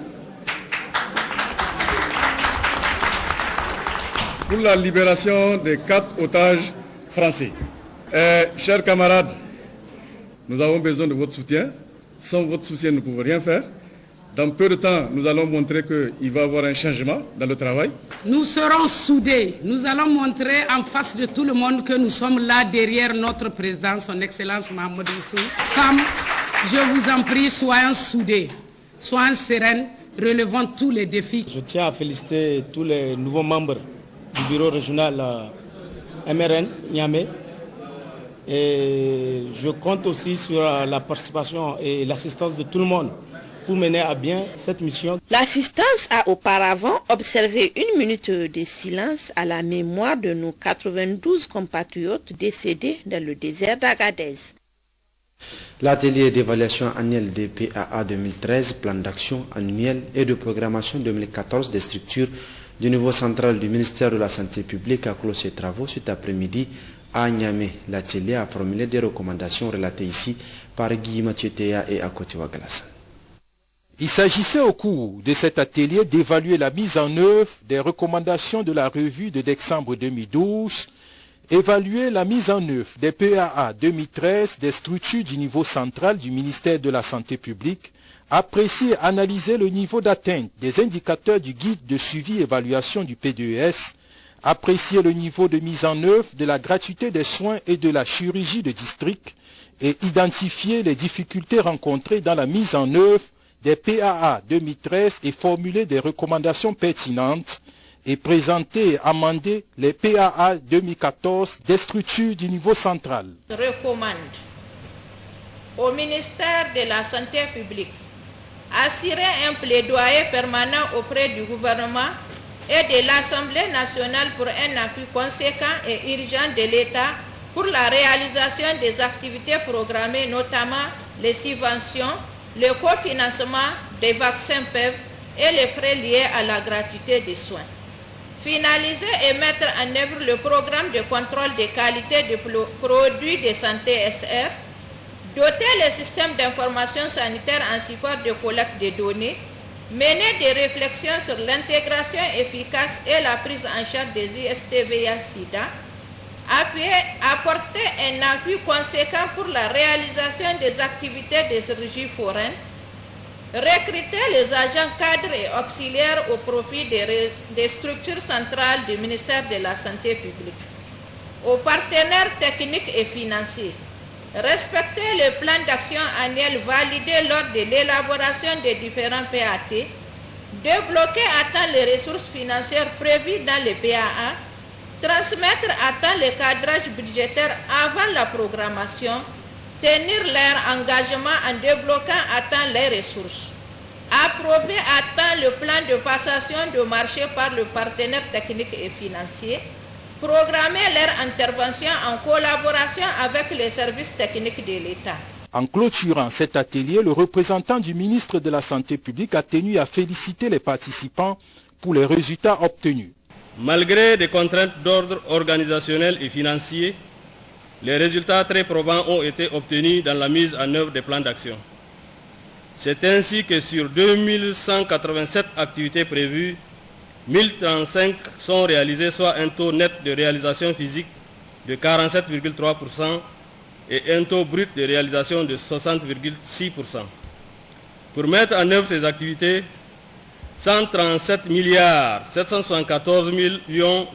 pour la libération des 4 otages français. Chers camarades, nous avons besoin de votre soutien. Sans votre soutien, nous ne pouvons rien faire. Dans peu de temps, nous allons montrer qu'il va y avoir un changement dans le travail. Nous serons soudés. Nous allons montrer en face de tout le monde que nous sommes là derrière notre président, son Excellence Mohamed Issoufou. Comme je vous en prie, soyons soudés, soyons sereins, relevons tous les défis. Je tiens à féliciter tous les nouveaux membres du bureau régional MRN Niamey. Et je compte aussi sur la participation et l'assistance de tout le monde pour mener à bien cette mission. L'assistance a auparavant observé 1 minute de silence à la mémoire de nos 92 compatriotes décédés dans le désert d'Agadez. L'atelier d'évaluation annuelle des PAA 2013, plan d'action annuel et de programmation 2014 des structures du niveau central du ministère de la Santé publique a clos ses travaux cet après-midi à Niamey. L'atelier a formulé des recommandations relatées ici par Guy Mathieu Théa et Akotiwa Galassan. Il s'agissait au cours de cet atelier d'évaluer la mise en œuvre des recommandations de la revue de décembre 2012, évaluer la mise en œuvre des PAA 2013 des structures du niveau central du ministère de la Santé publique, apprécier et analyser le niveau d'atteinte des indicateurs du guide de suivi et évaluation du PDES, apprécier le niveau de mise en œuvre de la gratuité des soins et de la chirurgie de district et identifier les difficultés rencontrées dans la mise en œuvre des PAA 2013 et formuler des recommandations pertinentes et présenter et amender les PAA 2014 des structures du niveau central. Je recommande au ministère de la Santé publique assurer un plaidoyer permanent auprès du gouvernement et de l'Assemblée nationale pour un appui conséquent et urgent de l'État pour la réalisation des activités programmées, notamment les subventions, le cofinancement des vaccins PEV et les frais liés à la gratuité des soins. Finaliser et mettre en œuvre le programme de contrôle de qualité des produits de santé SR, doter le système d'information sanitaire en support de collecte de données, mener des réflexions sur l'intégration efficace et la prise en charge des IST-VIH-Sida, apporter un appui conséquent pour la réalisation des activités de chirurgie foraine, recruter les agents cadres et auxiliaires au profit des structures centrales du ministère de la Santé publique, aux partenaires techniques et financiers, respecter le plan d'action annuel validé lors de l'élaboration des différents PAT, débloquer à temps les ressources financières prévues dans les PAA, transmettre à temps le cadrage budgétaire avant la programmation, tenir leur engagement en débloquant à temps les ressources, approuver à temps le plan de passation de marché par le partenaire technique et financier, programmer leur intervention en collaboration avec les services techniques de l'État. En clôturant cet atelier, le représentant du ministre de la Santé publique a tenu à féliciter les participants pour les résultats obtenus. Malgré des contraintes d'ordre organisationnel et financier, les résultats très probants ont été obtenus dans la mise en œuvre des plans d'action. C'est ainsi que sur 2187 activités prévues, 1035 sont réalisées, soit un taux net de réalisation physique de 47,3% et un taux brut de réalisation de 60,6%. Pour mettre en œuvre ces activités, 137 774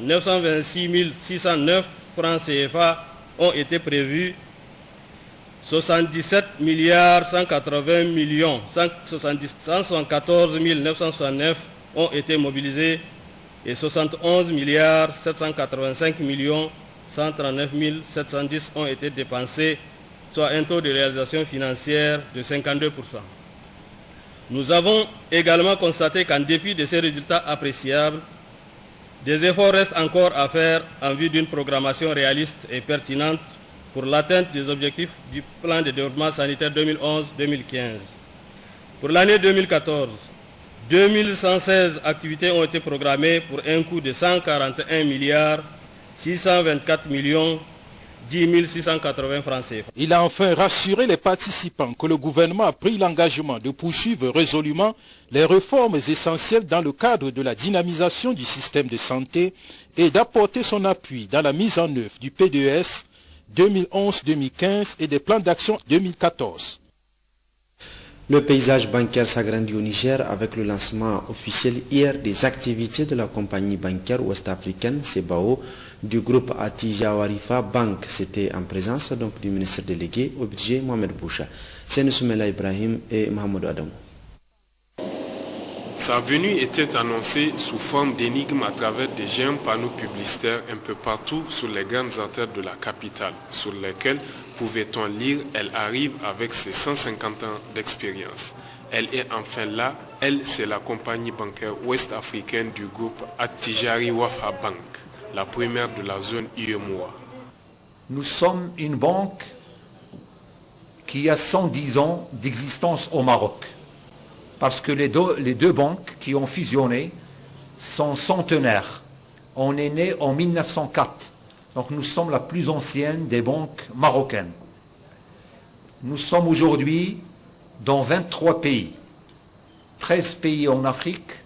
926 609 francs CFA ont été prévus, 77 180 174 969 ont été mobilisés et 71 785 139 710 ont été dépensés, soit un taux de réalisation financière de 52%. Nous avons également constaté qu'en dépit de ces résultats appréciables, des efforts restent encore à faire en vue d'une programmation réaliste et pertinente pour l'atteinte des objectifs du plan de développement sanitaire 2011-2015. Pour l'année 2014, 2116 activités ont été programmées pour un coût de 141 624 10 680 francs CFA. Il a enfin rassuré les participants que le gouvernement a pris l'engagement de poursuivre résolument les réformes essentielles dans le cadre de la dynamisation du système de santé et d'apporter son appui dans la mise en œuvre du PDS 2011-2015 et des plans d'action 2014. Le paysage bancaire s'agrandit au Niger avec le lancement officiel hier des activités de la compagnie bancaire ouest-africaine CBAO du groupe Attijawarifa Bank. C'était en présence donc du ministre délégué au budget Mohamed Boucha, Soumela Ibrahim et Mohamed Adamou. Sa venue était annoncée sous forme d'énigmes à travers des géants panneaux publicitaires un peu partout sur les grandes artères de la capitale, sur lesquels pouvait-on lire « Elle arrive avec ses 150 ans d'expérience ». Elle est enfin là, elle c'est la compagnie bancaire ouest-africaine du groupe Attijawarifa Bank, la première de la zone UEMOA. Nous sommes une banque qui a 110 ans d'existence au Maroc. Parce que les deux banques qui ont fusionné sont centenaires. On est né en 1904. Donc nous sommes la plus ancienne des banques marocaines. Nous sommes aujourd'hui dans 23 pays. 13 pays en Afrique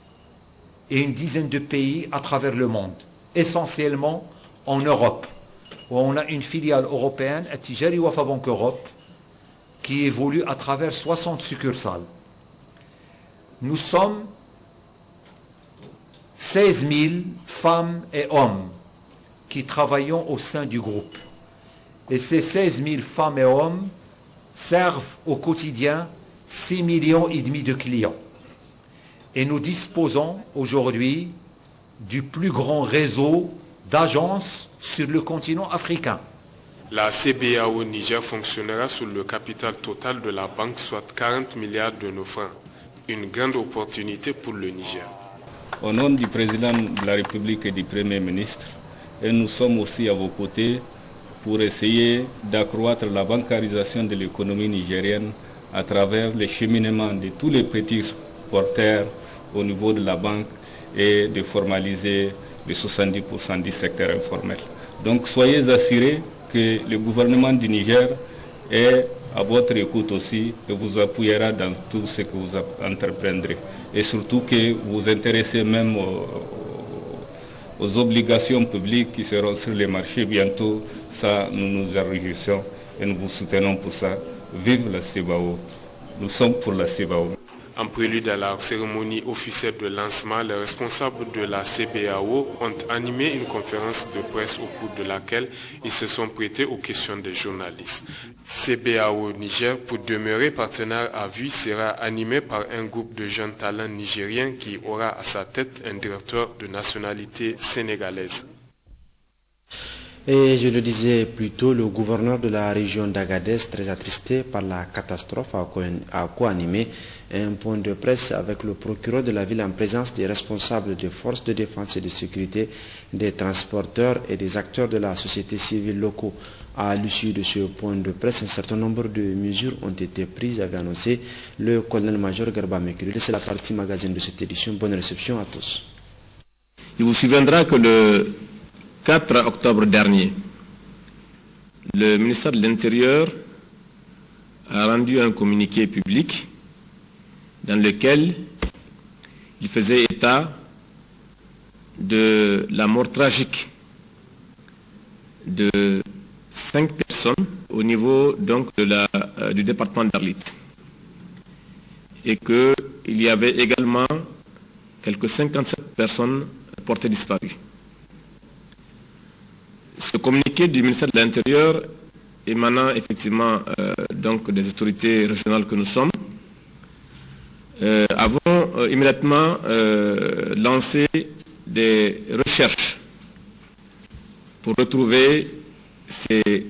et une dizaine de pays à travers le monde. Essentiellement en Europe, où on a une filiale européenne, Attijawarifa Bank Europe, qui évolue à travers 60 succursales. Nous sommes 16 000 femmes et hommes qui travaillent au sein du groupe. Et ces 16 000 femmes et hommes servent au quotidien 6,5 millions de clients. Et nous disposons aujourd'hui du plus grand réseau d'agences sur le continent africain. La CBAO Niger fonctionnera sur le capital total de la banque, soit 40 milliards de nos francs. Une grande opportunité pour le Niger. Au nom du président de la République et du Premier ministre, et nous sommes aussi à vos côtés pour essayer d'accroître la bancarisation de l'économie nigérienne à travers le cheminement de tous les petits porteurs au niveau de la banque et de formaliser les 70% du secteur informel. Donc soyez assurés que le gouvernement du Niger est à votre écoute aussi et vous appuiera dans tout ce que vous entreprendrez. Et surtout que vous vous intéressez même aux obligations publiques qui seront sur les marchés bientôt. Ça, nous nous en réjouissons et nous vous soutenons pour ça. Vive la CBAO. Nous sommes pour la CBAO. En prélude à la cérémonie officielle de lancement, les responsables de la CBAO ont animé une conférence de presse au cours de laquelle ils se sont prêtés aux questions des journalistes. CBAO Niger, pour demeurer partenaire à vie, sera animé par un groupe de jeunes talents nigériens qui aura à sa tête un directeur de nationalité sénégalaise. Et je le disais plus tôt, le gouverneur de la région d'Agadez, très attristé par la catastrophe, a co-animé un point de presse avec le procureur de la ville en présence des responsables des forces de défense et de sécurité, des transporteurs et des acteurs de la société civile locaux. À l'issue de ce point de presse, un certain nombre de mesures ont été prises, avait annoncé le colonel-major Garba Mekuri. C'est la partie magazine de cette édition. Bonne réception à tous. Il vous souviendra que le 4 octobre dernier, le ministère de l'Intérieur a rendu un communiqué public dans lequel il faisait état de la mort tragique de 5 personnes au niveau donc du département d'Arlit, et qu'il y avait également quelques 57 personnes portées disparues. Ce communiqué du ministère de l'Intérieur émanant effectivement donc des autorités régionales que nous sommes, avons immédiatement lancé des recherches pour retrouver ces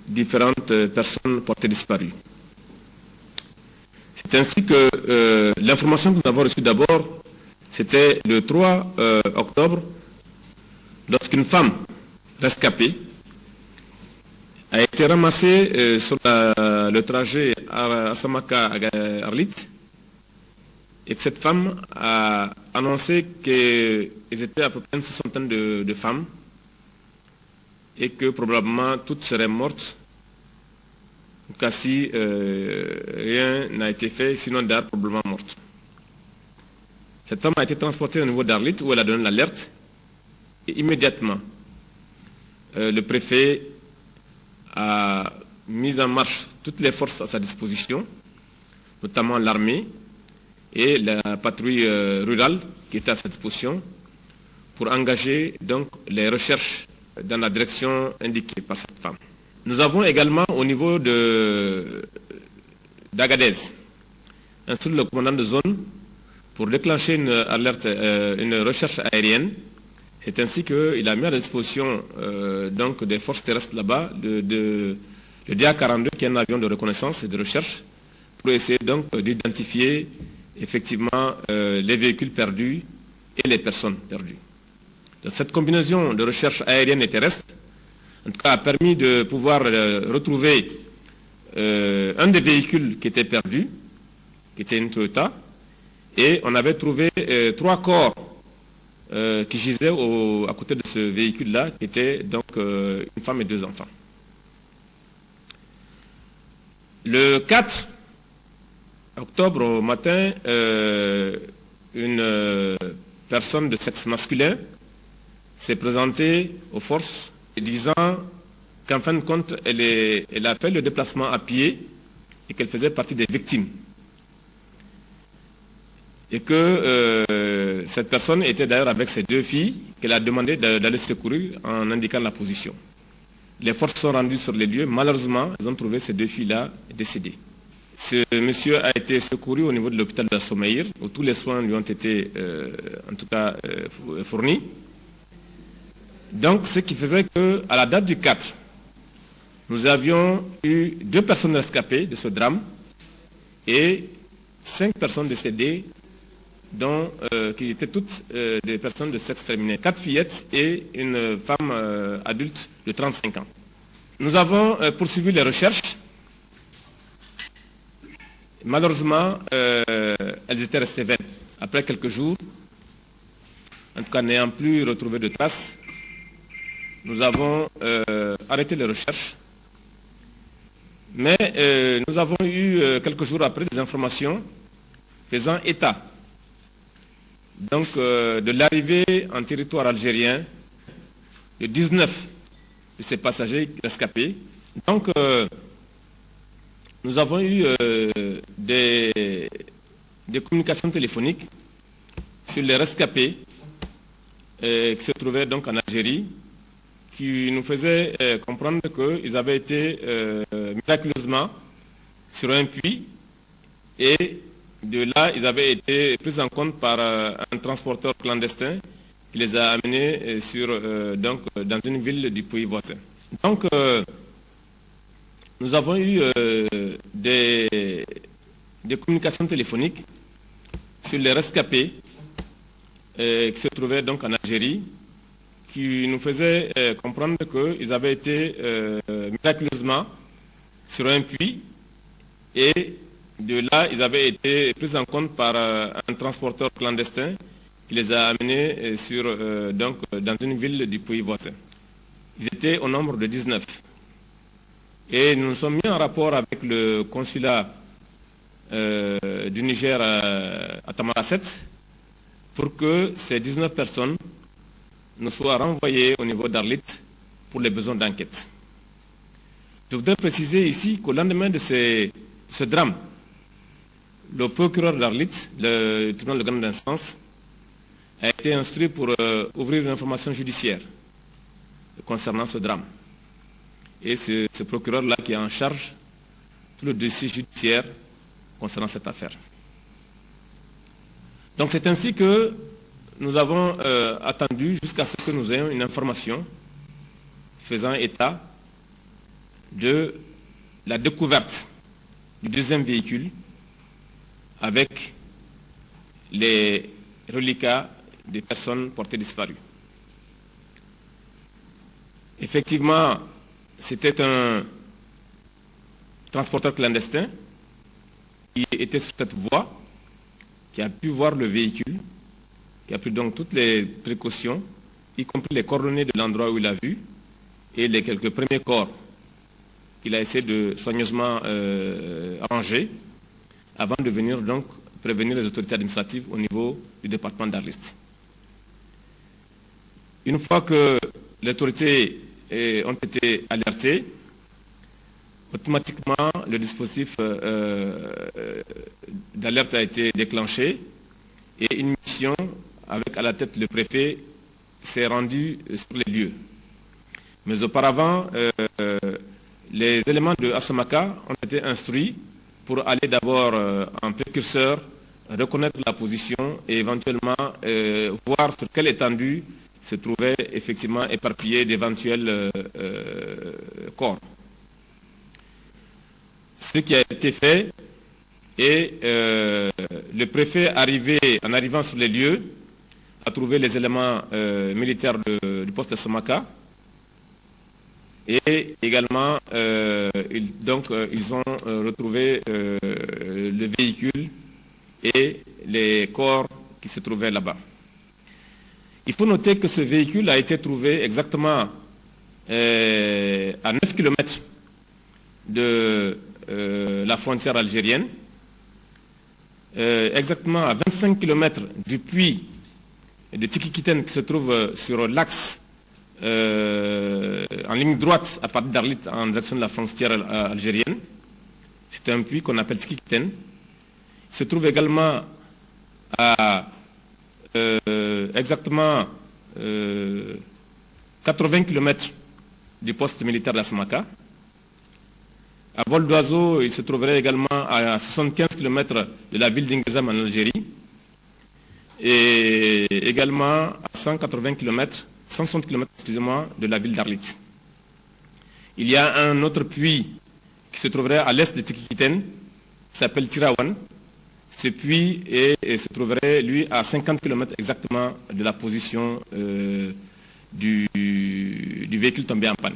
différentes personnes portées disparues. C'est ainsi que l'information que nous avons reçue d'abord, c'était le 3 octobre, lorsqu'une femme rescapée a été ramassée sur le trajet à Samaka à Arlit, et que cette femme a annoncé qu'ils étaient à peu près une soixantaine de femmes et que probablement toutes seraient mortes, en tout cas si rien n'a été fait, sinon Dar probablement morte. Cette femme a été transportée au niveau d'Arlit où elle a donné l'alerte et immédiatement le préfet a mis en marche toutes les forces à sa disposition, notamment l'armée et la patrouille rurale qui était à sa disposition pour engager donc les recherches dans la direction indiquée par cette femme. Nous avons également au niveau d'Agadez instruit le commandant de zone pour déclencher une alerte, une recherche aérienne. C'est ainsi qu'il a mis à la disposition donc des forces terrestres là-bas, le DA-42 qui est un avion de reconnaissance et de recherche pour essayer donc d'identifier effectivement les véhicules perdus et les personnes perdues. Donc, cette combinaison de recherche aérienne et terrestre en tout cas a permis de pouvoir retrouver un des véhicules qui était perdu, qui était une Toyota, et on avait trouvé 3 corps qui gisaient à côté de ce véhicule-là, qui était donc une femme et 2 enfants. Le 4 octobre au matin, une personne de sexe masculin s'est présentée aux forces disant qu'en fin de compte, elle a fait le déplacement à pied et qu'elle faisait partie des victimes. Et que cette personne était d'ailleurs avec ses 2 filles qu'elle a demandé d'aller secourir en indiquant la position. Les forces sont rendues sur les lieux. Malheureusement, elles ont trouvé ces 2 filles-là décédées. Ce monsieur a été secouru au niveau de l'hôpital de la Somaïr, où tous les soins lui ont été en tout cas fournis. Donc, ce qui faisait qu'à la date du 4, nous avions eu 2 personnes rescapées de ce drame et 5 personnes décédées, dont, qui étaient toutes des personnes de sexe féminin, 4 fillettes et une femme adulte de 35 ans. Nous avons poursuivi les recherches. Malheureusement, elles étaient restées vaines. Après quelques jours, en tout cas n'ayant plus retrouvé de traces, nous avons arrêté les recherches. Mais nous avons eu quelques jours après des informations faisant état donc de l'arrivée en territoire algérien de 19 de ces passagers rescapés. Donc nous avons eu des communications téléphoniques sur les rescapés qui se trouvaient donc en Algérie, qui nous faisaient comprendre qu'ils avaient été miraculeusement sur un puits et de là, ils avaient été pris en compte par un transporteur clandestin qui les a amenés donc, dans une ville du pays voisin. Donc, nous avons eu des communications téléphoniques sur les rescapés qui se trouvaient donc en Algérie, qui nous faisaient comprendre qu'ils avaient été miraculeusement sur un puits et de là, ils avaient été pris en compte par un transporteur clandestin qui les a amenés donc, dans une ville du pays voisin. Ils étaient au nombre de 19. Et nous nous sommes mis en rapport avec le consulat du Niger à Tamarasset pour que ces 19 personnes nous soient renvoyées au niveau d'Arlit pour les besoins d'enquête. Je voudrais préciser ici qu'au lendemain de ce drame, le procureur d'Arlit, le tribunal de grande instance, a été instruit pour ouvrir une information judiciaire concernant ce drame. Et c'est ce procureur-là qui est en charge tout le dossier judiciaire concernant cette affaire. Donc c'est ainsi que nous avons attendu jusqu'à ce que nous ayons une information faisant état de la découverte du 2e véhicule avec les reliquats des personnes portées disparues. Effectivement, c'était un transporteur clandestin qui était sur cette voie, qui a pu voir le véhicule, qui a pris donc toutes les précautions, y compris les coordonnées de l'endroit où il a vu, et les quelques premiers corps qu'il a essayé de soigneusement ranger avant de venir donc prévenir les autorités administratives au niveau du département d'Arlit. Une fois que les autorités ont été alertées, automatiquement le dispositif d'alerte a été déclenché et une mission avec à la tête le préfet s'est rendue sur les lieux. Mais auparavant, les éléments de Asamaka ont été instruits pour aller d'abord en précurseur, reconnaître la position et éventuellement voir sur quelle étendue se trouvaient effectivement éparpillés d'éventuels corps. Ce qui a été fait et le préfet en arrivant sur les lieux a trouvé les éléments militaires du poste de Samaka et également ils ont retrouvé le véhicule et les corps qui se trouvaient là-bas. Il faut noter que ce véhicule a été trouvé exactement à 9 km de la frontière algérienne, exactement à 25 km du puits de Tikikiten qui se trouve sur l'axe en ligne droite à partir d'Arlit en direction de la frontière algérienne. C'est un puits qu'on appelle Tikikiten. Il se trouve également à exactement 80 km du poste militaire de la Samaka. À vol d'oiseau, il se trouverait également à 75 km de la ville d'Ingezam en Algérie et également à 160 km de la ville d'Arlit. Il y a un autre puits qui se trouverait à l'est de Tikikiten, qui s'appelle Tirawan. Ce puits se trouverait, lui, à 50 km exactement de la position du véhicule tombé en panne.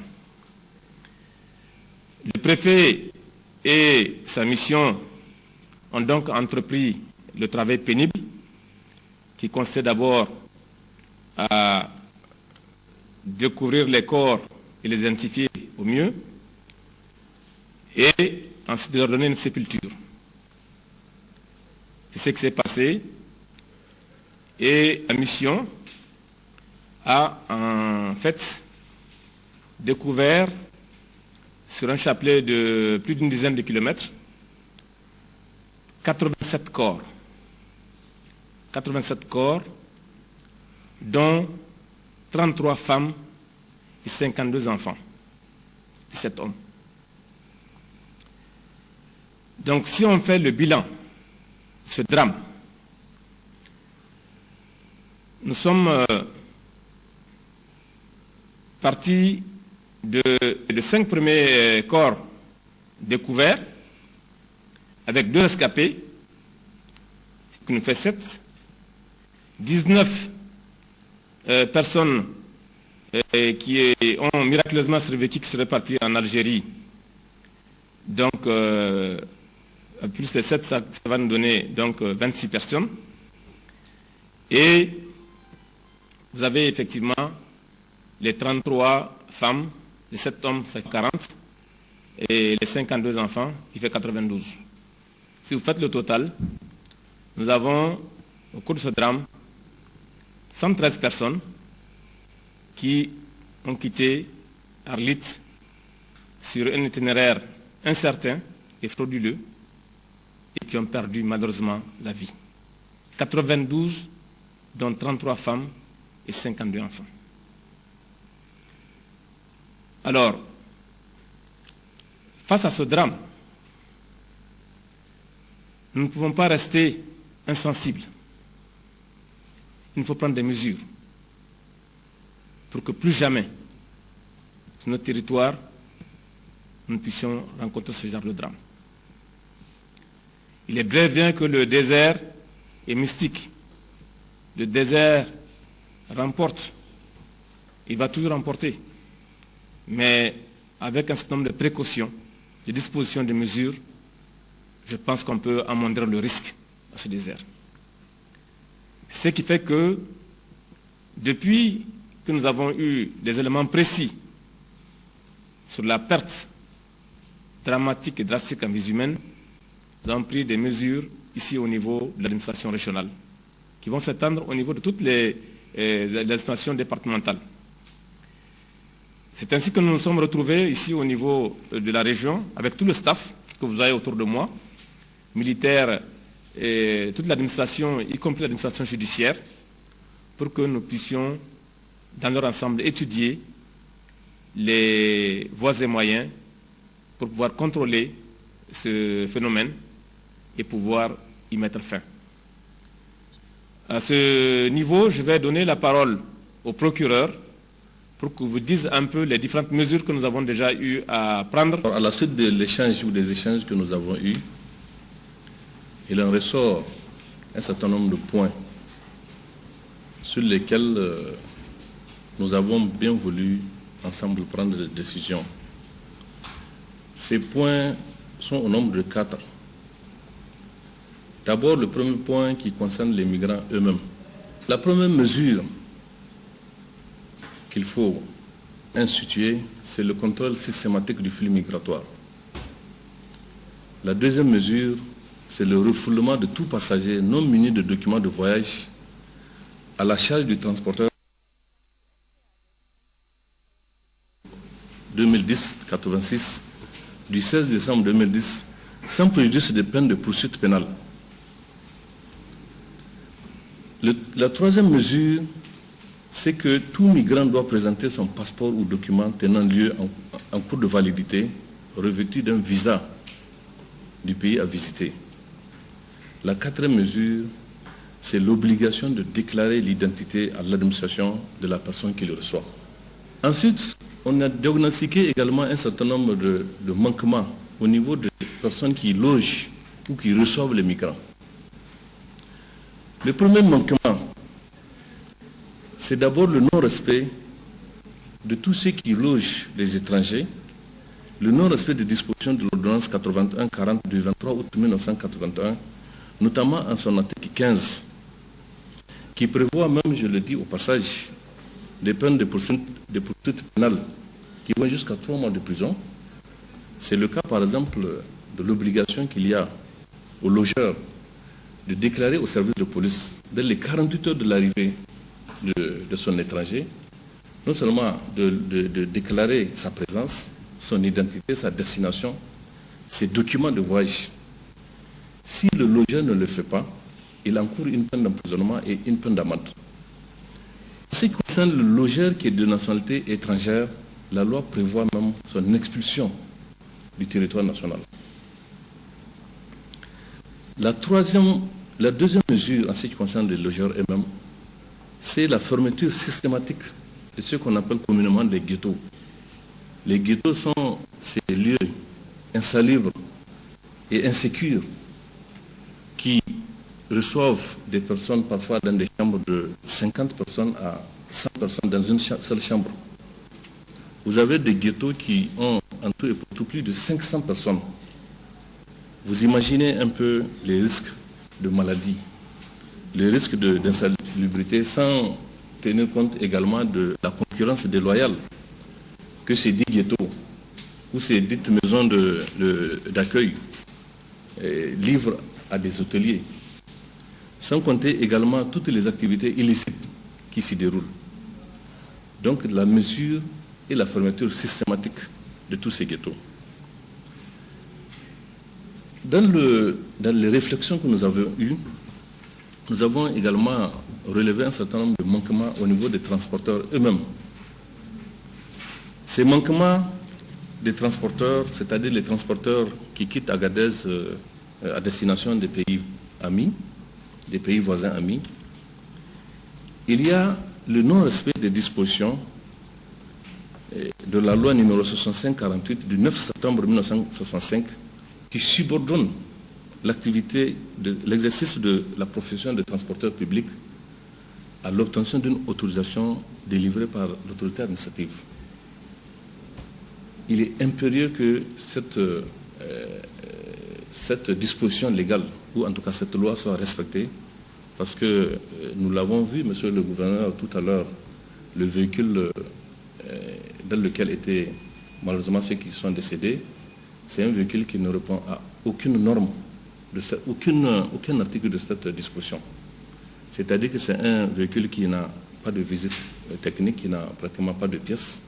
Le préfet et sa mission ont donc entrepris le travail pénible qui consiste d'abord à découvrir les corps et les identifier au mieux et ensuite de leur donner une sépulture. C'est ce qui s'est passé et la mission a en fait découvert sur un chapelet de plus d'une dizaine de kilomètres 87 corps. 87 corps, dont 33 femmes et 52 enfants, 17 hommes. Donc si on fait le bilan de ce drame, nous sommes partis de 5 premiers corps découverts, avec 2 rescapés, ce qui nous fait 7, 19 personnes qui ont miraculeusement survécu, qui seraient parties en Algérie. Donc, plus de 7, ça va nous donner donc 26 personnes. Et vous avez effectivement les 33 femmes, les 7 hommes, c'est 40, et les 52 enfants, qui fait 92. Si vous faites le total, nous avons, au cours de ce drame, 113 personnes qui ont quitté Arlit sur un itinéraire incertain et frauduleux et qui ont perdu malheureusement la vie. 92, dont 33 femmes et 52 enfants. Alors, face à ce drame, nous ne pouvons pas rester insensibles. Il faut prendre des mesures pour que plus jamais, sur notre territoire, nous puissions rencontrer ce genre de drame. Il est bien que le désert est mystique. Le désert remporte. Il va toujours remporter. Mais avec un certain nombre de précautions, de dispositions, de mesures, je pense qu'on peut amoindrir le risque à ce désert. Ce qui fait que, depuis que nous avons eu des éléments précis sur la perte dramatique et drastique en vies humaines, nous avons pris des mesures ici au niveau de l'administration régionale, qui vont s'étendre au niveau de toutes les administrations départementales. C'est ainsi que nous nous sommes retrouvés ici au niveau de la région, avec tout le staff que vous avez autour de moi, militaires et toute l'administration, y compris l'administration judiciaire, pour que nous puissions, dans leur ensemble, étudier les voies et moyens pour pouvoir contrôler ce phénomène et pouvoir y mettre fin. À ce niveau, je vais donner la parole au procureur pour que vous dise un peu les différentes mesures que nous avons déjà eu à prendre. À la suite de l'échange ou des échanges que nous avons eus, il en ressort un certain nombre de points sur lesquels nous avons bien voulu ensemble prendre des décisions. Ces points sont au nombre de 4. D'abord, le premier point qui concerne les migrants eux-mêmes. La première mesure qu'il faut instituer, c'est le contrôle systématique du flux migratoire. La deuxième mesure, c'est le refoulement de tout passager non muni de documents de voyage à la charge du transporteur 2010-86 du 16 décembre 2010 sans préjudice des peines de poursuite pénale. La troisième mesure, c'est que tout migrant doit présenter son passeport ou document tenant lieu en cours de validité revêtu d'un visa du pays à visiter. La quatrième mesure, c'est l'obligation de déclarer l'identité à l'administration de la personne qui le reçoit. Ensuite, on a diagnostiqué également un certain nombre de manquements au niveau des personnes qui logent ou qui reçoivent les migrants. Le premier manquement, c'est d'abord le non-respect de tous ceux qui logent les étrangers, le non-respect des dispositions de l'ordonnance 81-40 du 23 août 1981, notamment en son article 15, qui prévoit même, je le dis au passage, des peines de poursuite pénales qui vont jusqu'à 3 mois de prison. C'est le cas, par exemple, de l'obligation qu'il y a au logeur de déclarer au service de police, dès les 48 heures de l'arrivée de son étranger, non seulement de déclarer sa présence, son identité, sa destination, ses documents de voyage. Si le logeur ne le fait pas, il encourt une peine d'emprisonnement et une peine d'amende. En ce qui concerne le logeur qui est de nationalité étrangère, la loi prévoit même son expulsion du territoire national. La deuxième mesure en ce qui concerne les logeurs eux-mêmes, c'est la fermeture systématique de ce qu'on appelle communément des ghettos. Les ghettos sont ces lieux insalubres et insécures qui reçoivent des personnes parfois dans des chambres de 50 personnes à 100 personnes dans une seule chambre. Vous avez des ghettos qui ont en tout et pour tout plus de 500 personnes. Vous imaginez un peu les risques de maladie, les risques d'insalubrité, sans tenir compte également de la concurrence déloyale que ces dits ghettos ou ces dites maisons d'accueil livrent à des hôteliers, sans compter également toutes les activités illicites qui s'y déroulent. Donc la mesure et la fermeture systématique de tous ces ghettos. Dans les réflexions que nous avons eues, nous avons également relevé un certain nombre de manquements au niveau des transporteurs eux-mêmes. Ces manquements des transporteurs, c'est-à-dire les transporteurs qui quittent Agadez à destination des pays amis, des pays voisins amis, il y a le non-respect des dispositions de la loi numéro 65-48 du 9 septembre 1965 qui subordonne l'exercice de la profession de transporteur public à l'obtention d'une autorisation délivrée par l'autorité administrative. Il est impérieux que cette disposition légale, ou en tout cas cette loi, soit respectée, parce que nous l'avons vu, monsieur le gouverneur, tout à l'heure, le véhicule dans lequel étaient malheureusement ceux qui sont décédés, c'est un véhicule qui ne répond à aucune norme, aucun article de cette disposition. C'est-à-dire que c'est un véhicule qui n'a pas de visite technique, qui n'a pratiquement pas de pièces.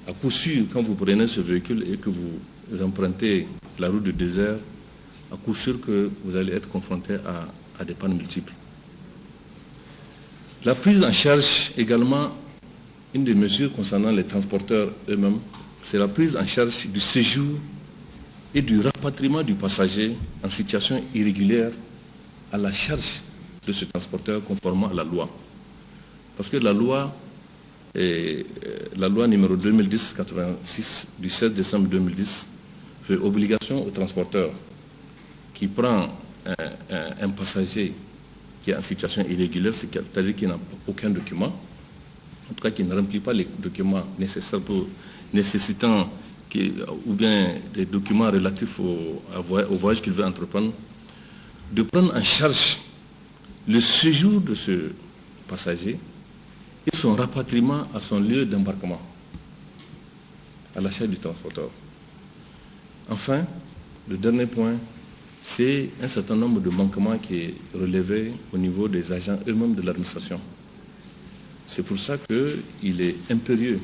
À coup sûr, quand vous prenez ce véhicule et que vous empruntez la route du désert, à coup sûr que vous allez être confronté à des pannes multiples. La prise en charge également, une des mesures concernant les transporteurs eux-mêmes, c'est la prise en charge du séjour et du rapatriement du passager en situation irrégulière à la charge de ce transporteur conformément à la loi. Parce que la loi numéro 2010-86 du 16 décembre 2010 fait obligation au transporteur qui prend un passager qui est en situation irrégulière, c'est-à-dire qui n'a aucun document, en tout cas qui ne remplit pas les documents nécessitant ou bien des documents relatifs au voyage qu'il veut entreprendre, de prendre en charge le séjour de ce passager et son rapatriement à son lieu d'embarquement, à la charge du transporteur. Enfin, le dernier point, c'est un certain nombre de manquements qui est relevé au niveau des agents eux-mêmes de l'administration. C'est pour ça qu'il est impérieux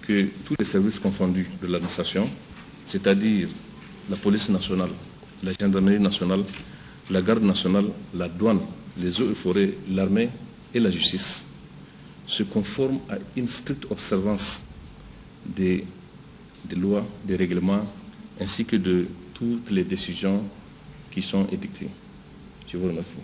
que tous les services confondus de l'administration, c'est-à-dire la police nationale, la gendarmerie nationale, la garde nationale, la douane, les eaux et forêts, l'armée et la justice, se conforment à une stricte observance des lois, des règlements, ainsi que de toutes les décisions qui sont édictées. Je vous remercie.